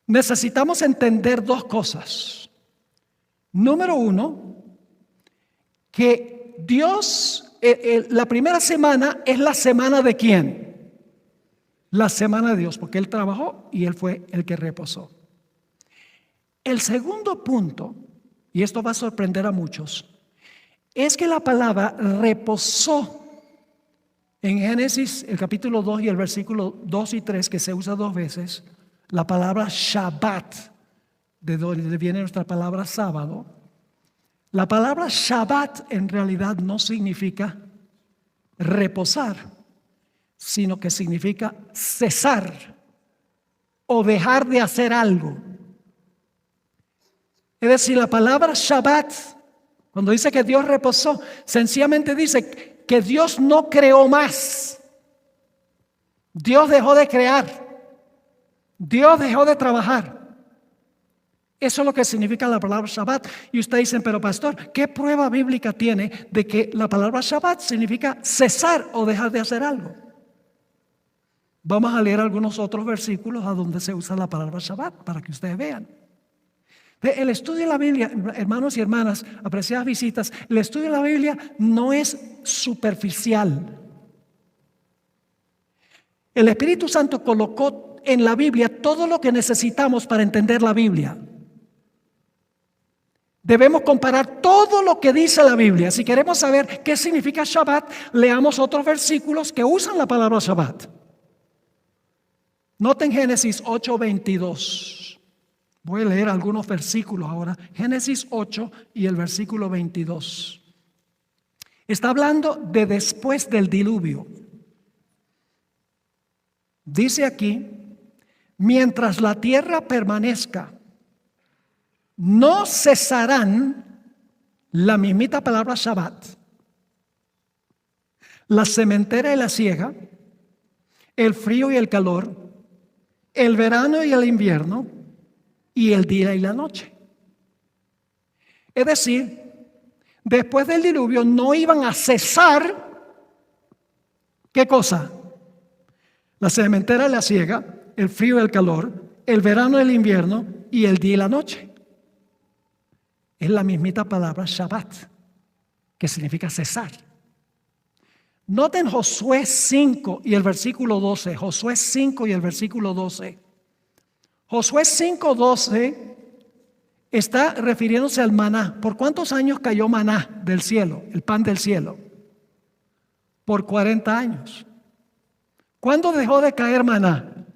necesitamos entender 2 cosas. Número 1, que Dios, la primera semana es la semana de ¿quién? La semana de Dios, porque Él trabajó y Él fue el que reposó. El segundo punto, y esto va a sorprender a muchos, es que la palabra reposó en Génesis, el capítulo 2 y el versículo 2 y 3, que se usa 2 veces, la palabra Shabbat, de donde viene nuestra palabra sábado. La palabra Shabbat en realidad no significa reposar, sino que significa cesar o dejar de hacer algo. Es decir, la palabra Shabbat, cuando dice que Dios reposó, sencillamente dice que Dios no creó más. Dios dejó de crear. Dios dejó de trabajar. Eso es lo que significa la palabra Shabbat. Y ustedes dicen, pero pastor, ¿qué prueba bíblica tiene de que la palabra Shabbat significa cesar o dejar de hacer algo? Vamos a leer algunos otros versículos a donde se usa la palabra Shabbat para que ustedes vean. El estudio de la Biblia, hermanos y hermanas, apreciadas visitas, el estudio de la Biblia no es superficial. El Espíritu Santo colocó en la Biblia todo lo que necesitamos para entender la Biblia. Debemos comparar todo lo que dice la Biblia. Si queremos saber qué significa Shabbat, leamos otros versículos que usan la palabra Shabbat. Noten Génesis 8:22. Voy a leer algunos versículos ahora. Génesis 8 y el versículo 22. Está hablando de después del diluvio. Dice aquí, mientras la tierra permanezca, no cesarán, la mismita palabra Shabbat, la sementera y la siega, el frío y el calor, el verano y el invierno, y el día y la noche. Es decir, después del diluvio no iban a cesar, ¿qué cosa? La sementera y la siega, el frío y el calor, el verano y el invierno y el día y la noche. Es la mismita palabra Shabbat, que significa cesar. Noten Josué 5 y el versículo 12. Josué 5 y el versículo 12. Josué 5:12 está refiriéndose al maná. ¿Por cuántos años cayó maná del cielo, el pan del cielo? Por 40 años. ¿Cuándo dejó de caer maná?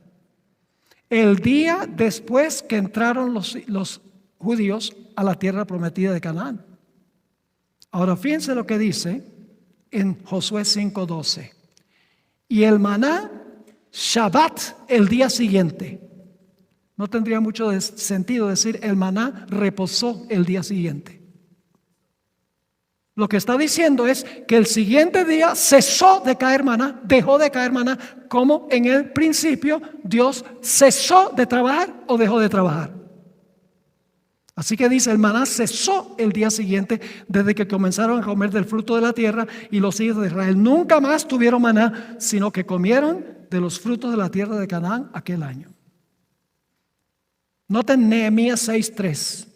El día después que entraron los judíos a la tierra prometida de Canaán. Ahora fíjense lo que dice en Josué 5:12. Y el maná, Shabbat, el día siguiente. No tendría mucho sentido decir el maná reposó el día siguiente. Lo que está diciendo es que el siguiente día cesó de caer maná, dejó de caer maná, como en el principio Dios cesó de trabajar o dejó de trabajar. Así que dice, el maná cesó el día siguiente desde que comenzaron a comer del fruto de la tierra, y los hijos de Israel nunca más tuvieron maná, sino que comieron de los frutos de la tierra de Canaán aquel año. Noten Nehemías 6:3.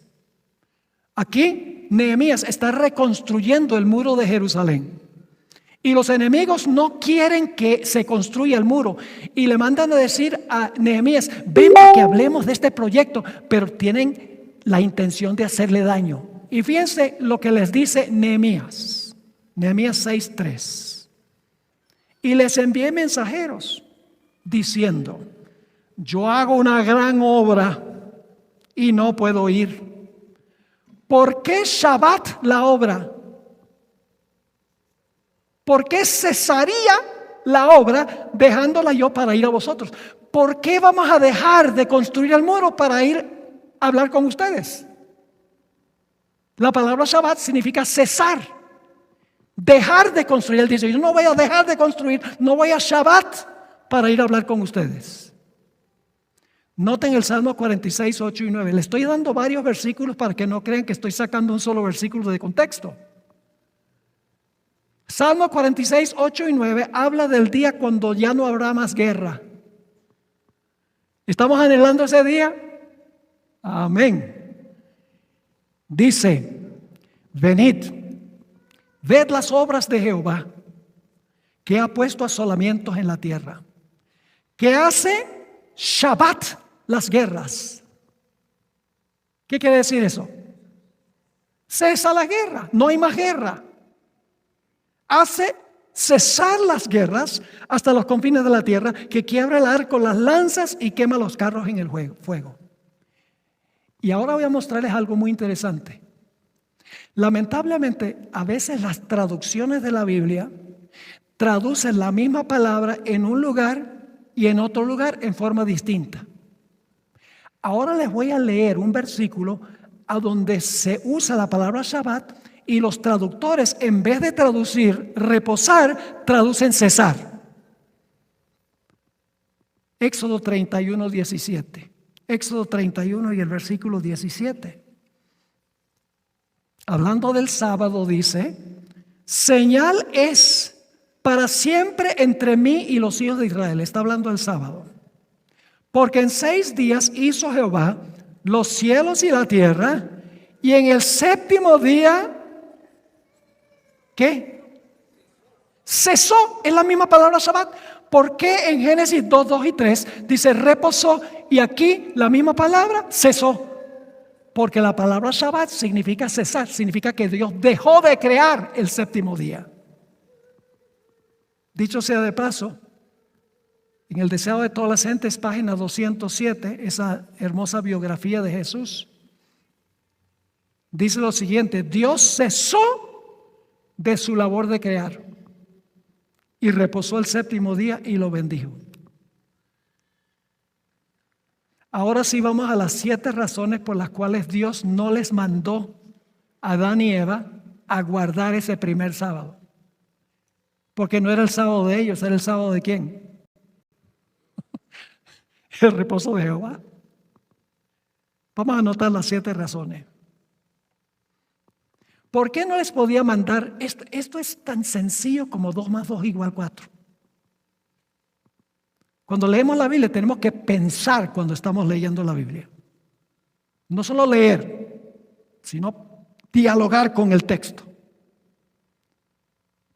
Aquí Nehemías está reconstruyendo el muro de Jerusalén. Y los enemigos no quieren que se construya el muro. Y le mandan a decir a Nehemías, ven para que hablemos de este proyecto. Pero tienen la intención de hacerle daño. Y fíjense lo que les dice Nehemías. Nehemías 6:3. Y les envié mensajeros diciendo, yo hago una gran obra y no puedo ir. ¿Por qué Shabbat la obra? ¿Por qué cesaría la obra dejándola yo para ir a vosotros? ¿Por qué vamos a dejar de construir el muro para ir a hablar con ustedes? La palabra Shabbat significa cesar, dejar de construir. Él dice, yo no voy a dejar de construir, no voy a Shabbat para ir a hablar con ustedes. Noten el Salmo 46, 8 y 9. Le estoy dando varios versículos para que no crean que estoy sacando un solo versículo de contexto. Salmo 46, 8 y 9 habla del día cuando ya no habrá más guerra. ¿Estamos anhelando ese día? Amén. Dice, venid, ved las obras de Jehová, que ha puesto asolamientos en la tierra, que hace Shabbat las guerras. ¿Qué quiere decir eso? Cesa la guerra, no hay más guerra. Hace cesar las guerras hasta los confines de la tierra, que quiebra el arco, las lanzas y quema los carros en el fuego. Y ahora voy a mostrarles algo muy interesante. Lamentablemente, a veces las traducciones de la Biblia traducen la misma palabra en un lugar y en otro lugar en forma distinta. Ahora les voy a leer un versículo a donde se usa la palabra Shabbat y los traductores, en vez de traducir reposar, traducen cesar. Éxodo 31, 17. Éxodo 31 y el versículo 17. Hablando del sábado dice, señal es para siempre entre mí y los hijos de Israel. Está hablando del sábado. Porque en 6 días hizo Jehová los cielos y la tierra, y en el séptimo día, ¿qué? Cesó, es la misma palabra Shabbat. ¿Por qué en Génesis 2, 2 y 3 dice reposó y aquí la misma palabra cesó? Porque la palabra Shabbat significa cesar, significa que Dios dejó de crear el séptimo día. Dicho sea de paso, en El Deseado de Todas las Gentes, página 207, esa hermosa biografía de Jesús, dice lo siguiente: Dios cesó de su labor de crear y reposó el séptimo día y lo bendijo. Ahora sí vamos a las 7 razones por las cuales Dios no les mandó a Adán y Eva a guardar ese primer sábado. Porque no era el sábado de ellos, era el sábado de ¿quién? El reposo de Jehová. Vamos a anotar las 7 razones. ¿Por qué no les podía mandar? Esto es tan sencillo como 2 más 2 igual 4. Cuando leemos la Biblia tenemos que pensar cuando estamos leyendo la Biblia. No solo leer, sino dialogar con el texto.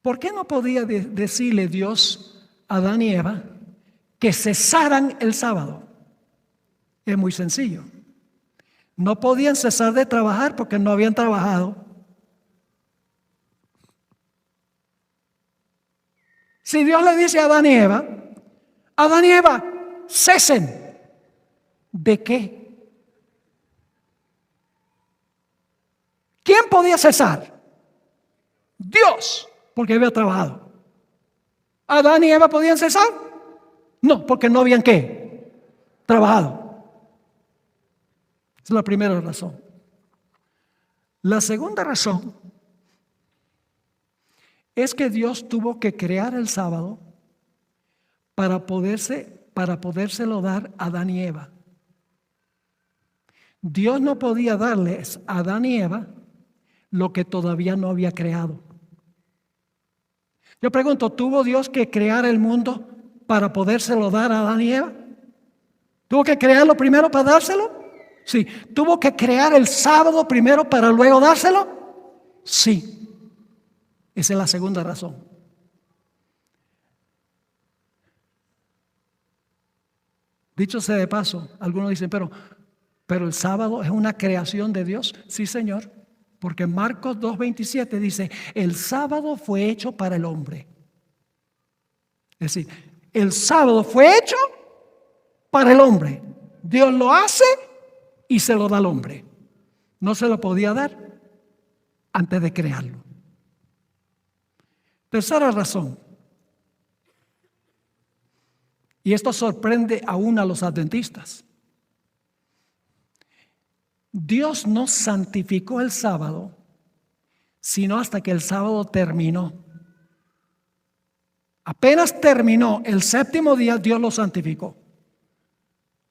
¿Por qué no podía decirle Dios a Adán y Eva que cesaran el sábado? Es muy sencillo. No podían cesar de trabajar porque no habían trabajado. Si Dios le dice a Adán y Eva, cesen. ¿De qué? ¿Quién podía cesar? Dios, porque había trabajado. ¿Adán y Eva podían cesar? No, porque no habían ¿qué? Trabajado. Esa es la primera razón. La segunda razón es que Dios tuvo que crear el sábado para podérselo dar a Adán y Eva. Dios no podía darles a Adán y Eva lo que todavía no había creado. Yo pregunto, ¿tuvo Dios que crear el mundo para podérselo dar a Adán y Eva? ¿Tuvo que crearlo primero para dárselo? Sí. ¿Tuvo que crear el sábado primero para luego dárselo? Sí. Esa es la segunda razón. Dicho sea de paso, algunos dicen, pero el sábado es una creación de Dios. Sí, Señor, porque Marcos 2:27 dice, el sábado fue hecho para el hombre. Es decir, el sábado fue hecho para el hombre. Dios lo hace y se lo da al hombre. No se lo podía dar antes de crearlo. Tercera razón. Y esto sorprende aún a los adventistas. Dios no santificó el sábado, sino hasta que el sábado terminó. Apenas terminó el séptimo día, Dios lo santificó.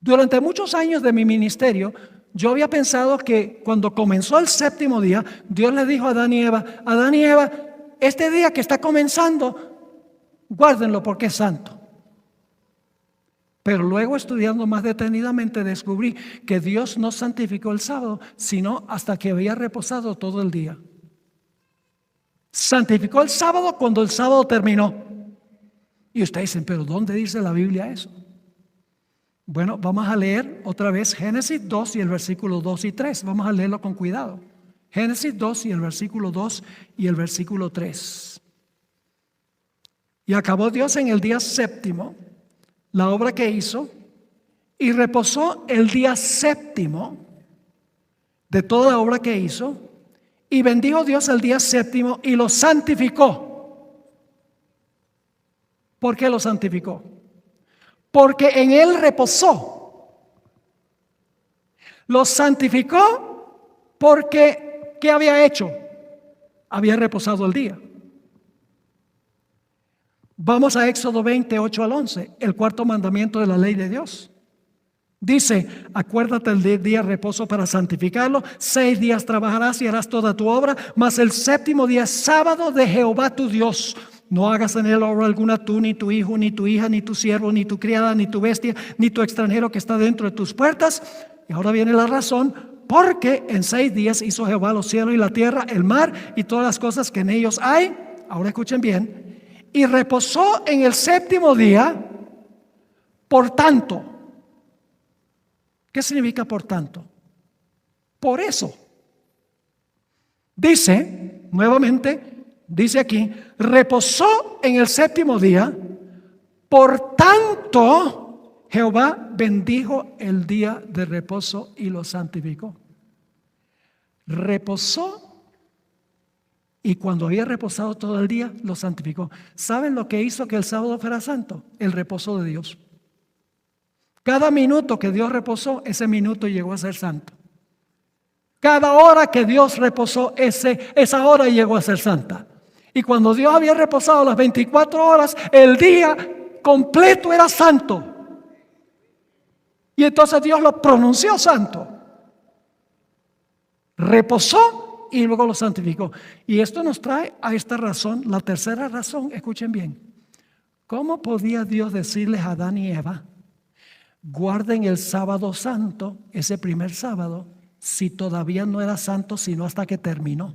Durante muchos años de mi ministerio, yo había pensado que cuando comenzó el séptimo día, Dios le dijo a Adán y Eva, este día que está comenzando, guárdenlo porque es santo. Pero luego, estudiando más detenidamente, descubrí que Dios no santificó el sábado, sino hasta que había reposado todo el día. Santificó el sábado cuando el sábado terminó. Y ustedes dicen, ¿pero dónde dice la Biblia eso? Bueno, vamos a leer otra vez Génesis 2 y el versículo 2 y 3. Vamos a leerlo con cuidado. Génesis 2 y el versículo 2 y el versículo 3. Y acabó Dios en el día séptimo la obra que hizo, y reposó el día séptimo de toda la obra que hizo, y bendijo Dios el día séptimo y lo santificó. ¿Por qué lo santificó? Porque en él reposó. Lo santificó porque ¿qué había hecho? Había reposado el día. Vamos a Éxodo 28 al 11, el cuarto mandamiento de la ley de Dios. Dice, acuérdate del día de reposo para santificarlo. 6 días trabajarás y harás toda tu obra, mas el séptimo día es sábado de Jehová tu Dios. No hagas en él obra alguna, tú, ni tu hijo, ni tu hija, ni tu siervo, ni tu criada, ni tu bestia, ni tu extranjero que está dentro de tus puertas. Y ahora viene la razón, porque en 6 días hizo Jehová los cielos y la tierra, el mar y todas las cosas que en ellos hay. Ahora escuchen bien. Y reposó en el séptimo día. Por tanto, ¿qué significa por tanto? Por eso. Dice, nuevamente, dice aquí, reposó en el séptimo día. Por tanto, Jehová bendijo el día de reposo y lo santificó. Reposó. Y cuando había reposado todo el día, lo santificó. ¿Saben lo que hizo que el sábado fuera santo? El reposo de Dios. Cada minuto que Dios reposó, ese minuto llegó a ser santo. Cada hora que Dios reposó, esa hora llegó a ser santa. Y cuando Dios había reposado las 24 horas, el día completo era santo. Y entonces Dios lo pronunció santo. Reposó y luego lo santificó. Y esto nos trae a esta razón, la tercera razón. Escuchen bien. ¿Cómo podía Dios decirles a Adán y Eva, guarden el sábado santo, ese primer sábado, si todavía no era santo, sino hasta que terminó?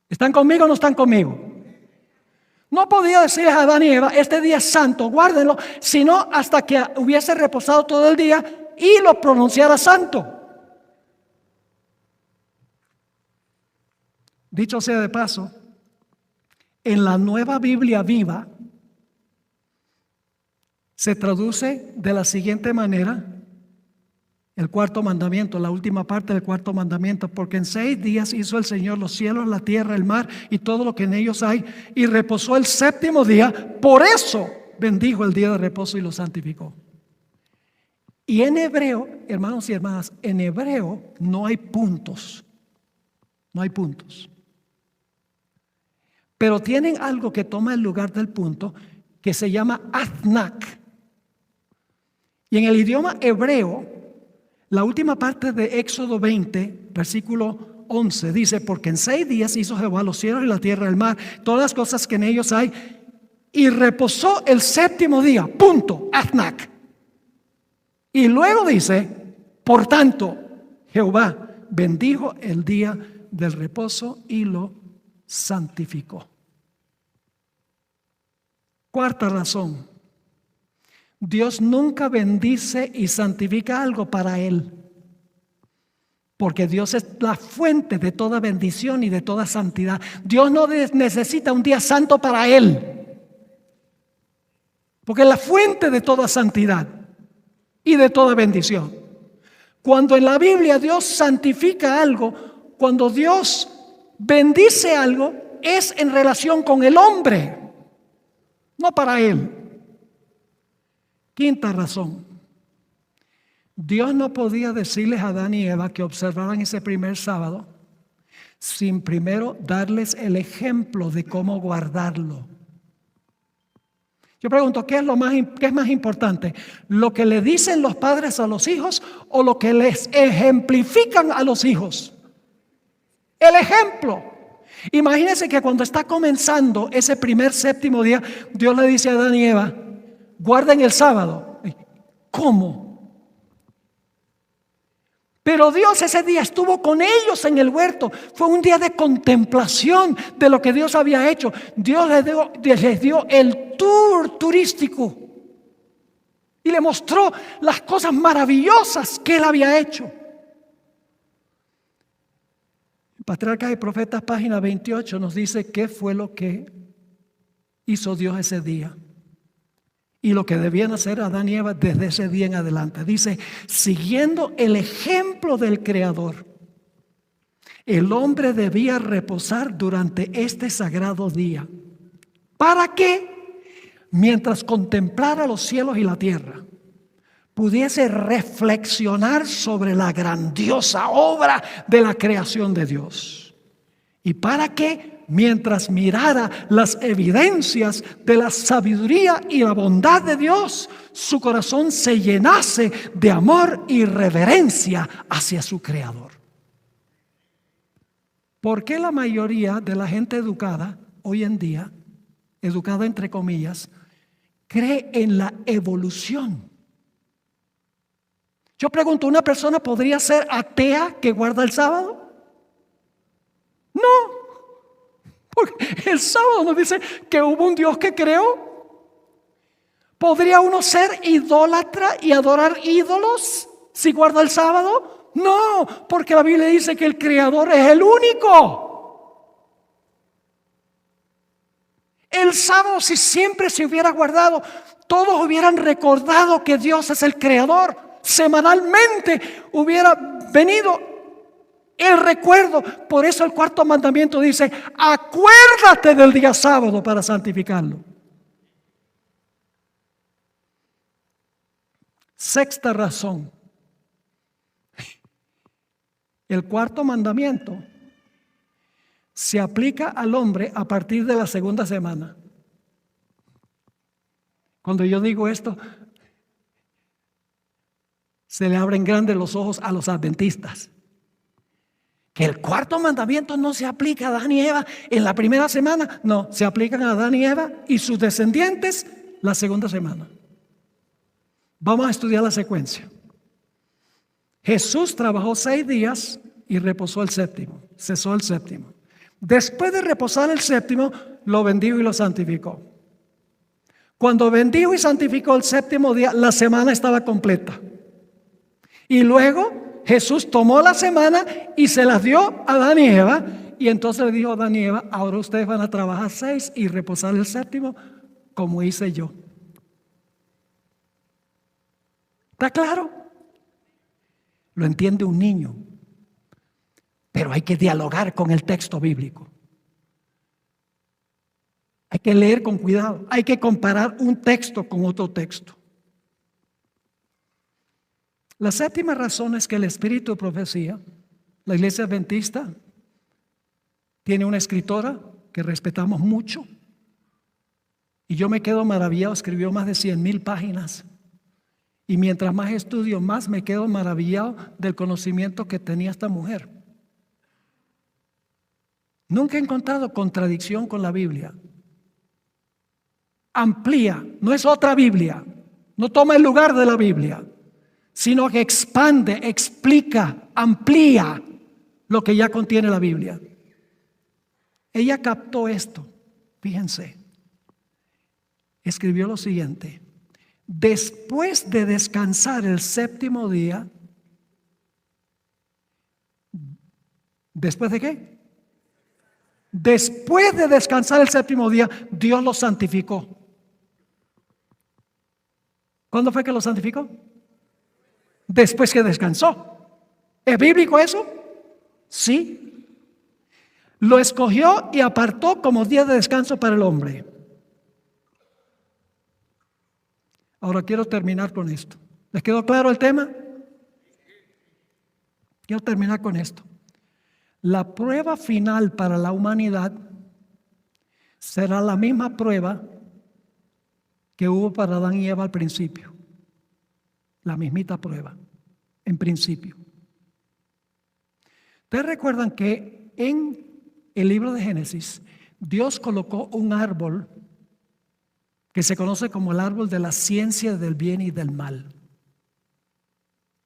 ¿Están conmigo o no están conmigo? No podía decirles a Adán y Eva, este día es santo, guárdenlo, sino hasta que hubiese reposado todo el día y lo pronunciara santo. Dicho sea de paso, en la Nueva Biblia Viva se traduce de la siguiente manera el cuarto mandamiento, la última parte del cuarto mandamiento: porque en 6 días hizo el Señor los cielos, la tierra, el mar y todo lo que en ellos hay, y reposó el séptimo día. Por eso bendijo el día de reposo y lo santificó. Y en hebreo, hermanos y hermanas, en hebreo no hay puntos. No hay puntos. Pero tienen algo que toma el lugar del punto, que se llama aznak. Y en el idioma hebreo, la última parte de Éxodo 20, versículo 11, dice, porque en 6 días hizo Jehová los cielos y la tierra, el mar, todas las cosas que en ellos hay, y reposó el séptimo día, punto, aznak. Y luego dice, por tanto, Jehová bendijo el día del reposo y lo santificó. Cuarta razón: Dios nunca bendice y santifica algo para Él, porque Dios es la fuente de toda bendición y de toda santidad. Dios no necesita un día santo para Él. porque es la fuente de toda santidad y de toda bendición. Cuando en la Biblia Dios santifica algo, cuando Dios bendice algo, es en relación con el hombre, no para él. Quinta razón. Dios no podía decirles a Adán y Eva que observaran ese primer sábado sin primero darles el ejemplo de cómo guardarlo. Yo pregunto, ¿qué es más importante? ¿Lo que le dicen los padres a los hijos o lo que les ejemplifican a los hijos? El ejemplo. Imagínense que cuando está comenzando ese primer séptimo día, Dios le dice a Adán y Eva, guarden el sábado. ¿Cómo? Pero Dios ese día estuvo con ellos en el huerto. Fue un día de contemplación de lo que Dios había hecho. Dios les dio el tour turístico y le mostró las cosas maravillosas que Él había hecho. Patriarcas y Profetas, página 28, nos dice qué fue lo que hizo Dios ese día y lo que debían hacer Adán y Eva desde ese día en adelante. Dice, siguiendo el ejemplo del Creador, el hombre debía reposar durante este sagrado día. ¿Para qué? Mientras contemplara los cielos y la tierra, pudiese reflexionar sobre la grandiosa obra de la creación de Dios. ¿Y para qué? Mientras mirara las evidencias de la sabiduría y la bondad de Dios, su corazón se llenase de amor y reverencia hacia su Creador. ¿Por qué la mayoría de la gente educada hoy en día, educada entre comillas, cree en la evolución? Yo pregunto, ¿una persona podría ser atea que guarda el sábado? No, porque el sábado nos dice que hubo un Dios que creó. ¿Podría uno ser idólatra y adorar ídolos si guarda el sábado? No, porque la Biblia dice que el Creador es el único. El sábado, si siempre se hubiera guardado, todos hubieran recordado que Dios es el Creador. Semanalmente hubiera venido el recuerdo. Por eso el cuarto mandamiento dice, acuérdate del día sábado para santificarlo. Sexta razón. El cuarto mandamiento se aplica al hombre a partir de la segunda semana. Cuando yo digo esto, se le abren grandes los ojos a los adventistas. Que el cuarto mandamiento no se aplica a Adán y Eva en la primera semana. No, se aplican a Adán y Eva y sus descendientes la segunda semana. Vamos a estudiar la secuencia. Jesús trabajó 6 días y reposó el séptimo. Cesó el séptimo. Después de reposar el séptimo, lo bendijo y lo santificó. Cuando bendijo y santificó el séptimo día, la semana estaba completa. Y luego Jesús tomó la semana y se las dio a Adán y Eva. Y entonces le dijo a Adán y Eva, ahora ustedes van a trabajar 6 y reposar el séptimo como hice yo. ¿Está claro? Lo entiende un niño. Pero hay que dialogar con el texto bíblico. Hay que leer con cuidado. Hay que comparar un texto con otro texto. La séptima razón es que el espíritu de profecía, la iglesia adventista, tiene una escritora que respetamos mucho. Y yo me quedo maravillado, escribió más de 100,000 páginas. Y mientras más estudio, más me quedo maravillado del conocimiento que tenía esta mujer. Nunca he encontrado contradicción con la Biblia. Amplía, no es otra Biblia, no toma el lugar de la Biblia, sino que expande, explica, amplía lo que ya contiene la Biblia. Ella captó esto, fíjense, escribió lo siguiente: después de descansar el séptimo día, ¿después de qué? Después de descansar el séptimo día, Dios lo santificó. ¿Cuándo fue que lo santificó? Después que descansó. ¿Es bíblico eso? Sí. Lo escogió y apartó como día de descanso para el hombre. Ahora quiero terminar con esto. ¿Les quedó claro el tema? Quiero terminar con esto. La prueba final para la humanidad será la misma prueba que hubo para Adán y Eva al principio. La mismita prueba, en principio. ¿Ustedes recuerdan que en el libro de Génesis Dios colocó un árbol que se conoce como el árbol de la ciencia del bien y del mal?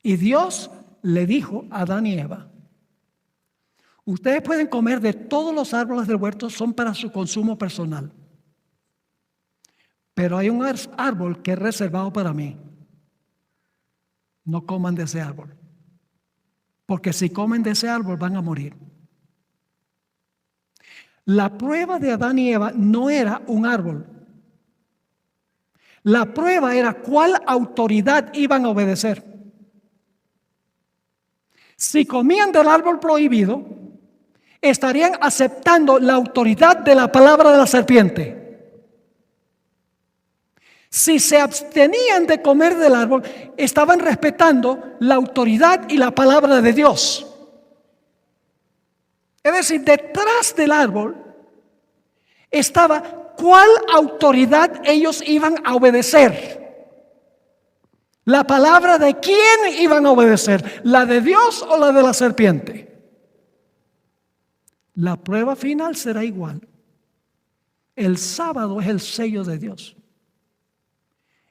Y Dios le dijo a Adán y Eva: ustedes pueden comer de todos los árboles del huerto, son para su consumo personal. Pero hay un árbol que es reservado para mí. No coman de ese árbol, porque si comen de ese árbol van a morir. La prueba de Adán y Eva no era un árbol. La prueba era cuál autoridad iban a obedecer. Si comían del árbol prohibido, estarían aceptando la autoridad de la palabra de la serpiente. Si se abstenían de comer del árbol, estaban respetando la autoridad y la palabra de Dios. Es decir, detrás del árbol estaba cuál autoridad ellos iban a obedecer. La palabra de quién iban a obedecer, la de Dios o la de la serpiente. La prueba final será igual. El sábado es el sello de Dios.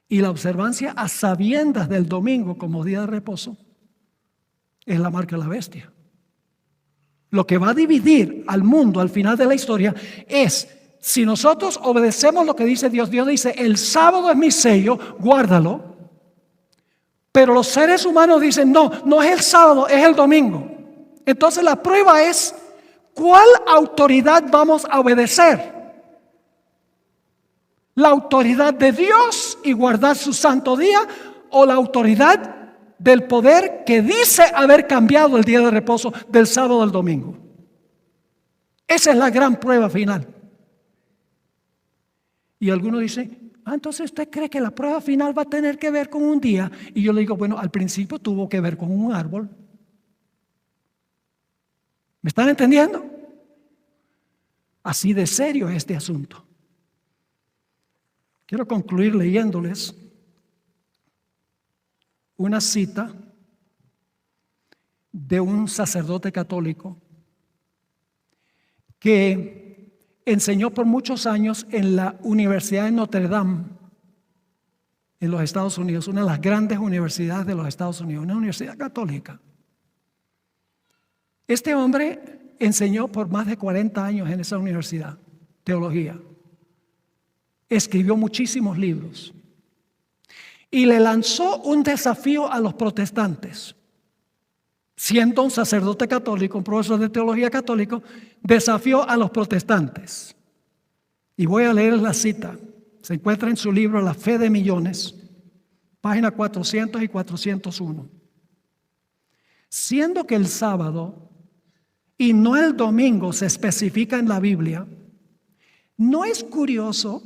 Y la observancia a sabiendas del domingo como día de reposo es la marca de la bestia. Lo que va a dividir al mundo al final de la historia es si nosotros obedecemos lo que dice Dios. Dios dice: el sábado es mi sello, guárdalo. Pero los seres humanos dicen: no, no es el sábado, es el domingo. Entonces la prueba es ¿cuál autoridad vamos a obedecer? ¿La autoridad de Dios y guardar su santo día, o la autoridad del poder que dice haber cambiado el día de reposo del sábado al domingo? Esa es la gran prueba final. Y algunos dicen: entonces usted cree que la prueba final va a tener que ver con un día. Y yo le digo: bueno, al principio tuvo que ver con un árbol. ¿Me están entendiendo? Así de serio es este asunto. Quiero concluir leyéndoles una cita de un sacerdote católico que enseñó por muchos años en la Universidad de Notre Dame en los Estados Unidos, una de las grandes universidades de los Estados Unidos, una universidad católica. Este hombre enseñó por más de 40 años en esa universidad, teología. Escribió muchísimos libros y le lanzó un desafío a los protestantes. Siendo un sacerdote católico, un profesor de teología católico, desafió a los protestantes. Y voy a leer la cita. Se encuentra en su libro La Fe de Millones, página 400 y 401. Siendo que el sábado y no el domingo se especifica en la Biblia, ¿no es curioso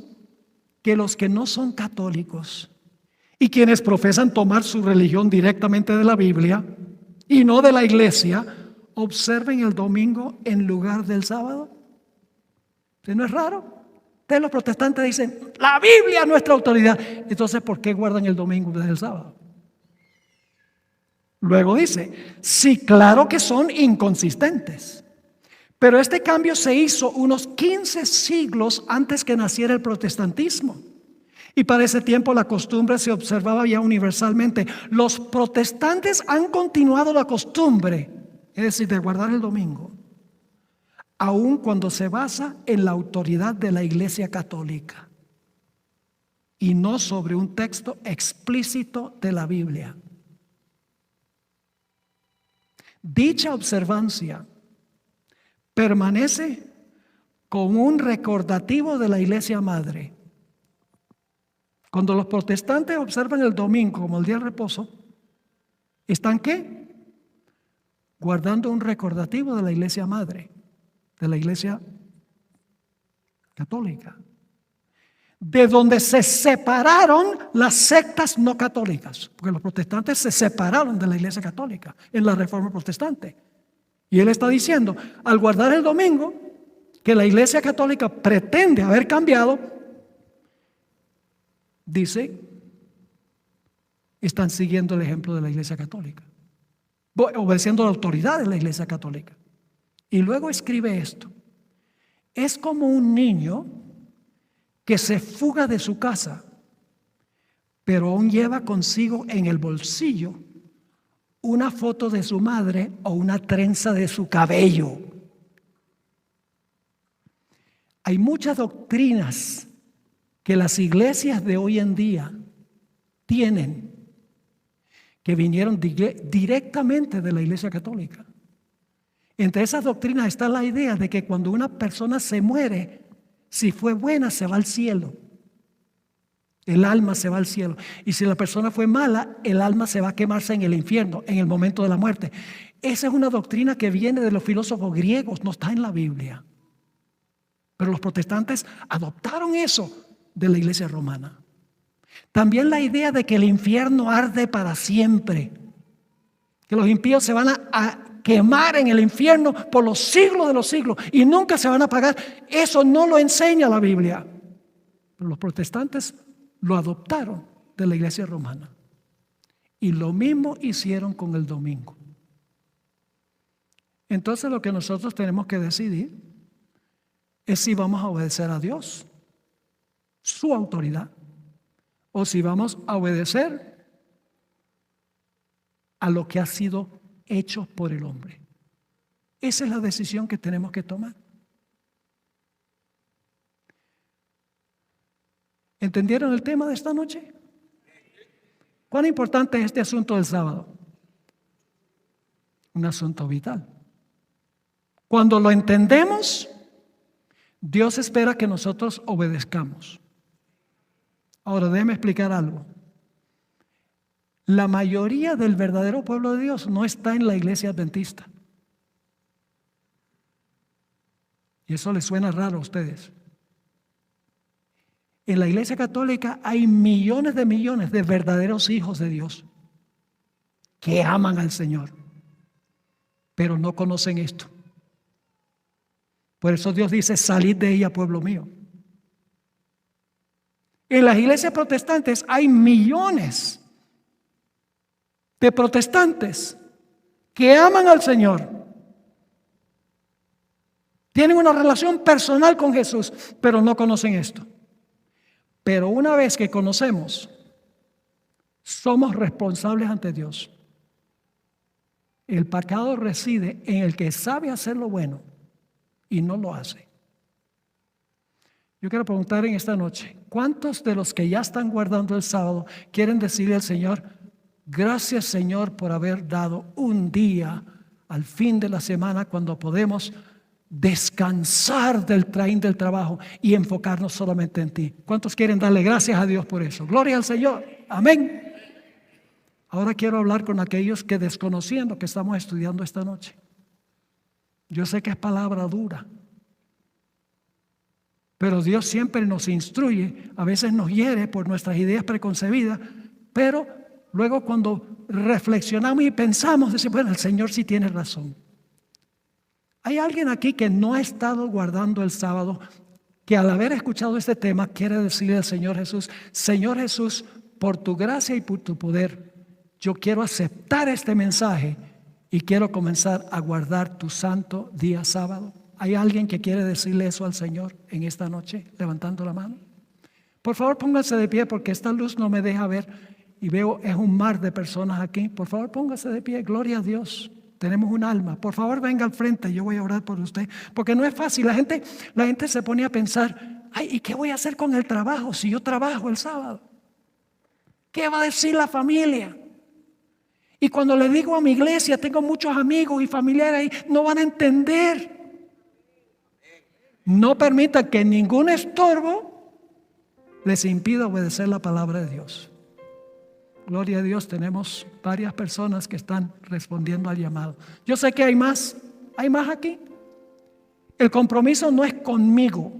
que los que no son católicos y quienes profesan tomar su religión directamente de la Biblia y no de la iglesia, observen el domingo en lugar del sábado? ¿No es raro? Ustedes los protestantes dicen: la Biblia es nuestra autoridad. Entonces, ¿por qué guardan el domingo desde el sábado? Luego dice: sí, claro que son inconsistentes, pero este cambio se hizo unos 15 siglos antes que naciera el protestantismo. Y para ese tiempo la costumbre se observaba ya universalmente. Los protestantes han continuado la costumbre, es decir, de guardar el domingo, aun cuando se basa en la autoridad de la Iglesia Católica y no sobre un texto explícito de la Biblia. Dicha observancia permanece como un recordativo de la Iglesia Madre, Cuando los protestantes observan el domingo como el día de reposo, ¿están qué? Guardando un recordativo de la iglesia madre, de la iglesia católica, de donde se separaron las sectas no católicas, porque los protestantes se separaron de la iglesia católica en la Reforma Protestante. Y él está diciendo, al guardar el domingo, que la iglesia católica pretende haber cambiado, dice, están siguiendo el ejemplo de la iglesia católica, obedeciendo la autoridad de la iglesia católica. Y luego escribe esto: es como un niño que se fuga de su casa, pero aún lleva consigo en el bolsillo una foto de su madre o una trenza de su cabello. Hay muchas doctrinas que las iglesias de hoy en día tienen, que vinieron directamente de la iglesia católica. Entre esas doctrinas está la idea de que cuando una persona se muere, si fue buena, se va al cielo. El alma se va al cielo. Y si la persona fue mala, el alma se va a quemarse en el infierno en el momento de la muerte. Esa es una doctrina que viene de los filósofos griegos, no está en la Biblia. Pero los protestantes adoptaron eso de la iglesia romana. También la idea de que el infierno arde para siempre, que los impíos se van a quemar en el infierno por los siglos de los siglos y nunca se van a apagar. Eso no lo enseña la Biblia. Pero los protestantes lo adoptaron de la iglesia romana. Y lo mismo hicieron con el domingo. Entonces lo que nosotros tenemos que decidir es si vamos a obedecer a Dios, su autoridad, o si vamos a obedecer a lo que ha sido hecho por el hombre. Esa es la decisión que tenemos que tomar. ¿Entendieron el tema de esta noche? ¿Cuán importante es este asunto del sábado? Un asunto vital. Cuando lo entendemos, Dios espera que nosotros obedezcamos. Ahora, déjeme explicar algo. La mayoría del verdadero pueblo de Dios no está en la iglesia adventista. Y eso les suena raro a ustedes. En la iglesia católica hay millones de verdaderos hijos de Dios que aman al Señor, pero no conocen esto. Por eso Dios dice: salid de ella, pueblo mío. En las iglesias protestantes hay millones de protestantes que aman al Señor, tienen una relación personal con Jesús, pero no conocen esto. Pero una vez que conocemos, somos responsables ante Dios. El pecado reside en el que sabe hacer lo bueno y no lo hace. Yo quiero preguntar en esta noche, ¿cuántos de los que ya están guardando el sábado quieren decirle al Señor: gracias, Señor, por haber dado un día al fin de la semana cuando podemos descansar del trajín del trabajo y enfocarnos solamente en ti? ¿Cuántos quieren darle gracias a Dios por eso? Gloria al Señor. Amén. Ahora quiero hablar con aquellos que desconocían lo que estamos estudiando esta noche. Yo sé que es palabra dura, pero Dios siempre nos instruye, a veces nos hiere por nuestras ideas preconcebidas, pero luego cuando reflexionamos y pensamos, decimos: bueno, el Señor sí tiene razón. ¿Hay alguien aquí que no ha estado guardando el sábado, que al haber escuchado este tema quiere decirle al Señor Jesús: Señor Jesús, por tu gracia y por tu poder, yo quiero aceptar este mensaje y quiero comenzar a guardar tu santo día sábado? ¿Hay alguien que quiere decirle eso al Señor en esta noche, levantando la mano? Por favor, pónganse de pie, porque esta luz no me deja ver y veo es un mar de personas aquí. Por favor, pónganse de pie. Gloria a Dios. Tenemos un alma. Por favor, venga al frente. Yo voy a orar por usted, porque no es fácil. La gente se pone a pensar: ay, ¿y qué voy a hacer con el trabajo si yo trabajo el sábado? ¿Qué va a decir la familia? Y cuando le digo a mi iglesia, tengo muchos amigos y familiares ahí, no van a entender. No permita que ningún estorbo les impida obedecer la palabra de Dios. Gloria a Dios, tenemos varias personas que están respondiendo al llamado. Yo sé que hay más aquí. El compromiso no es conmigo,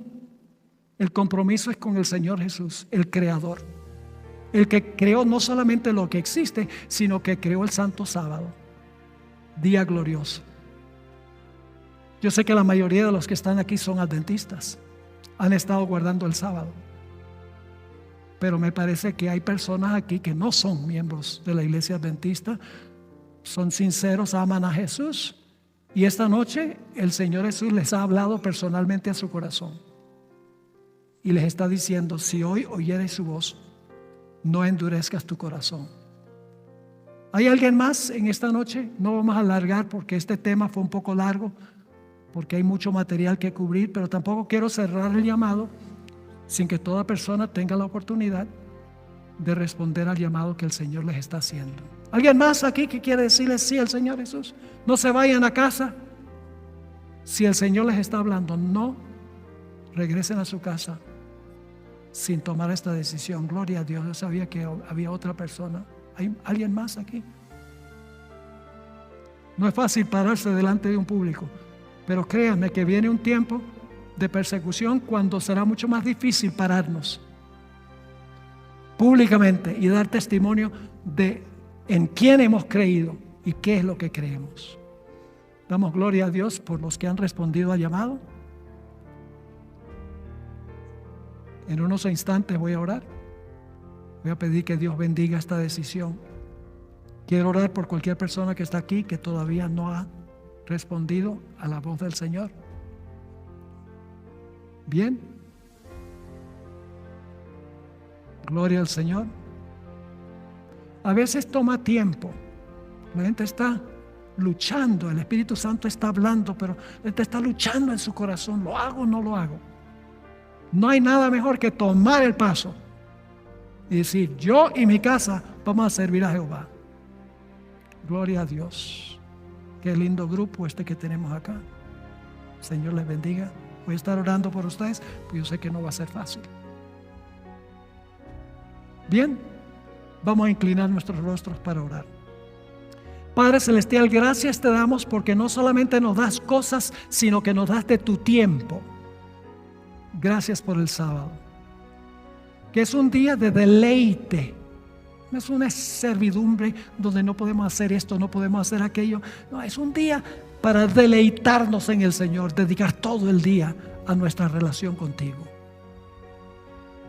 el compromiso es con el Señor Jesús, el Creador, el que creó no solamente lo que existe, sino que creó el santo sábado, día glorioso. Yo sé que la mayoría de los que están aquí son adventistas, han estado guardando el sábado, pero me parece que hay personas aquí que no son miembros de la iglesia adventista, son sinceros, aman a Jesús, y esta noche el Señor Jesús les ha hablado personalmente a su corazón y les está diciendo: si hoy oyeres su voz, no endurezcas tu corazón. ¿Hay alguien más en esta noche? No vamos a alargar porque este tema fue un poco largo, porque hay mucho material que cubrir, pero tampoco quiero cerrar el llamado sin que toda persona tenga la oportunidad de responder al llamado que el Señor les está haciendo. ¿Alguien más aquí que quiere decirle sí al Señor Jesús? No se vayan a casa. Si el Señor les está hablando, no regresen a su casa sin tomar esta decisión. Gloria a Dios. Yo sabía que había otra persona. ¿Hay alguien más aquí? No es fácil pararse delante de un público, pero créanme que viene un tiempo de persecución cuando será mucho más difícil pararnos públicamente y dar testimonio de en quién hemos creído y qué es lo que creemos. Damos gloria a Dios por los que han respondido al llamado. En unos instantes voy a orar. Voy a pedir que Dios bendiga esta decisión. Quiero orar por cualquier persona que está aquí que todavía no ha respondido a la voz del Señor. Bien. Gloria al Señor. A veces toma tiempo. La gente está luchando, el Espíritu Santo está hablando, pero la gente está luchando en su corazón. ¿Lo hago o no lo hago? No hay nada mejor que tomar el paso y decir: yo y mi casa vamos a servir a Jehová. Gloria a Dios. Qué lindo grupo este que tenemos acá. Señor les bendiga. Voy a estar orando por ustedes, pues yo sé que no va a ser fácil. Bien, vamos a inclinar nuestros rostros para orar. Padre Celestial, gracias te damos porque no solamente nos das cosas, sino que nos das de tu tiempo. Gracias por el sábado, que es un día de deleite. No es una servidumbre donde no podemos hacer esto, no podemos hacer aquello. No, es un día para deleitarnos en el Señor, dedicar todo el día a nuestra relación contigo.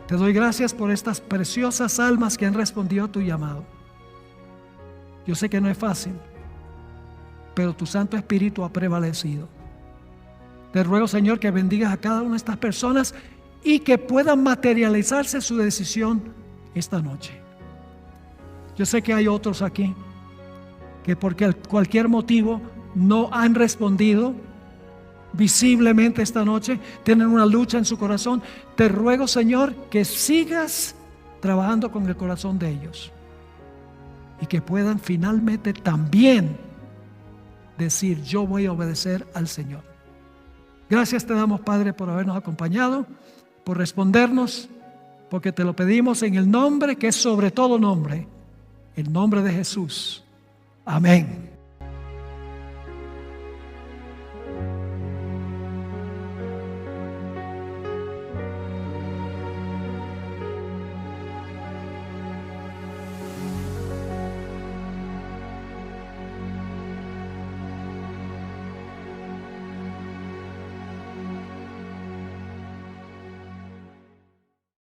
Te doy gracias por estas preciosas almas que han respondido a tu llamado. Yo sé que no es fácil, pero tu Santo Espíritu ha prevalecido. Te ruego, Señor, que bendigas a cada una de estas personas y que puedan materializarse su decisión esta noche. Yo sé que hay otros aquí que por cualquier motivo no han respondido visiblemente esta noche, tienen una lucha en su corazón. Te ruego, Señor, que sigas trabajando con el corazón de ellos y que puedan finalmente también decir: yo voy a obedecer al Señor. Gracias te damos, Padre, por habernos acompañado, por respondernos, porque te lo pedimos en el nombre que es sobre todo nombre, el nombre de Jesús. Amén.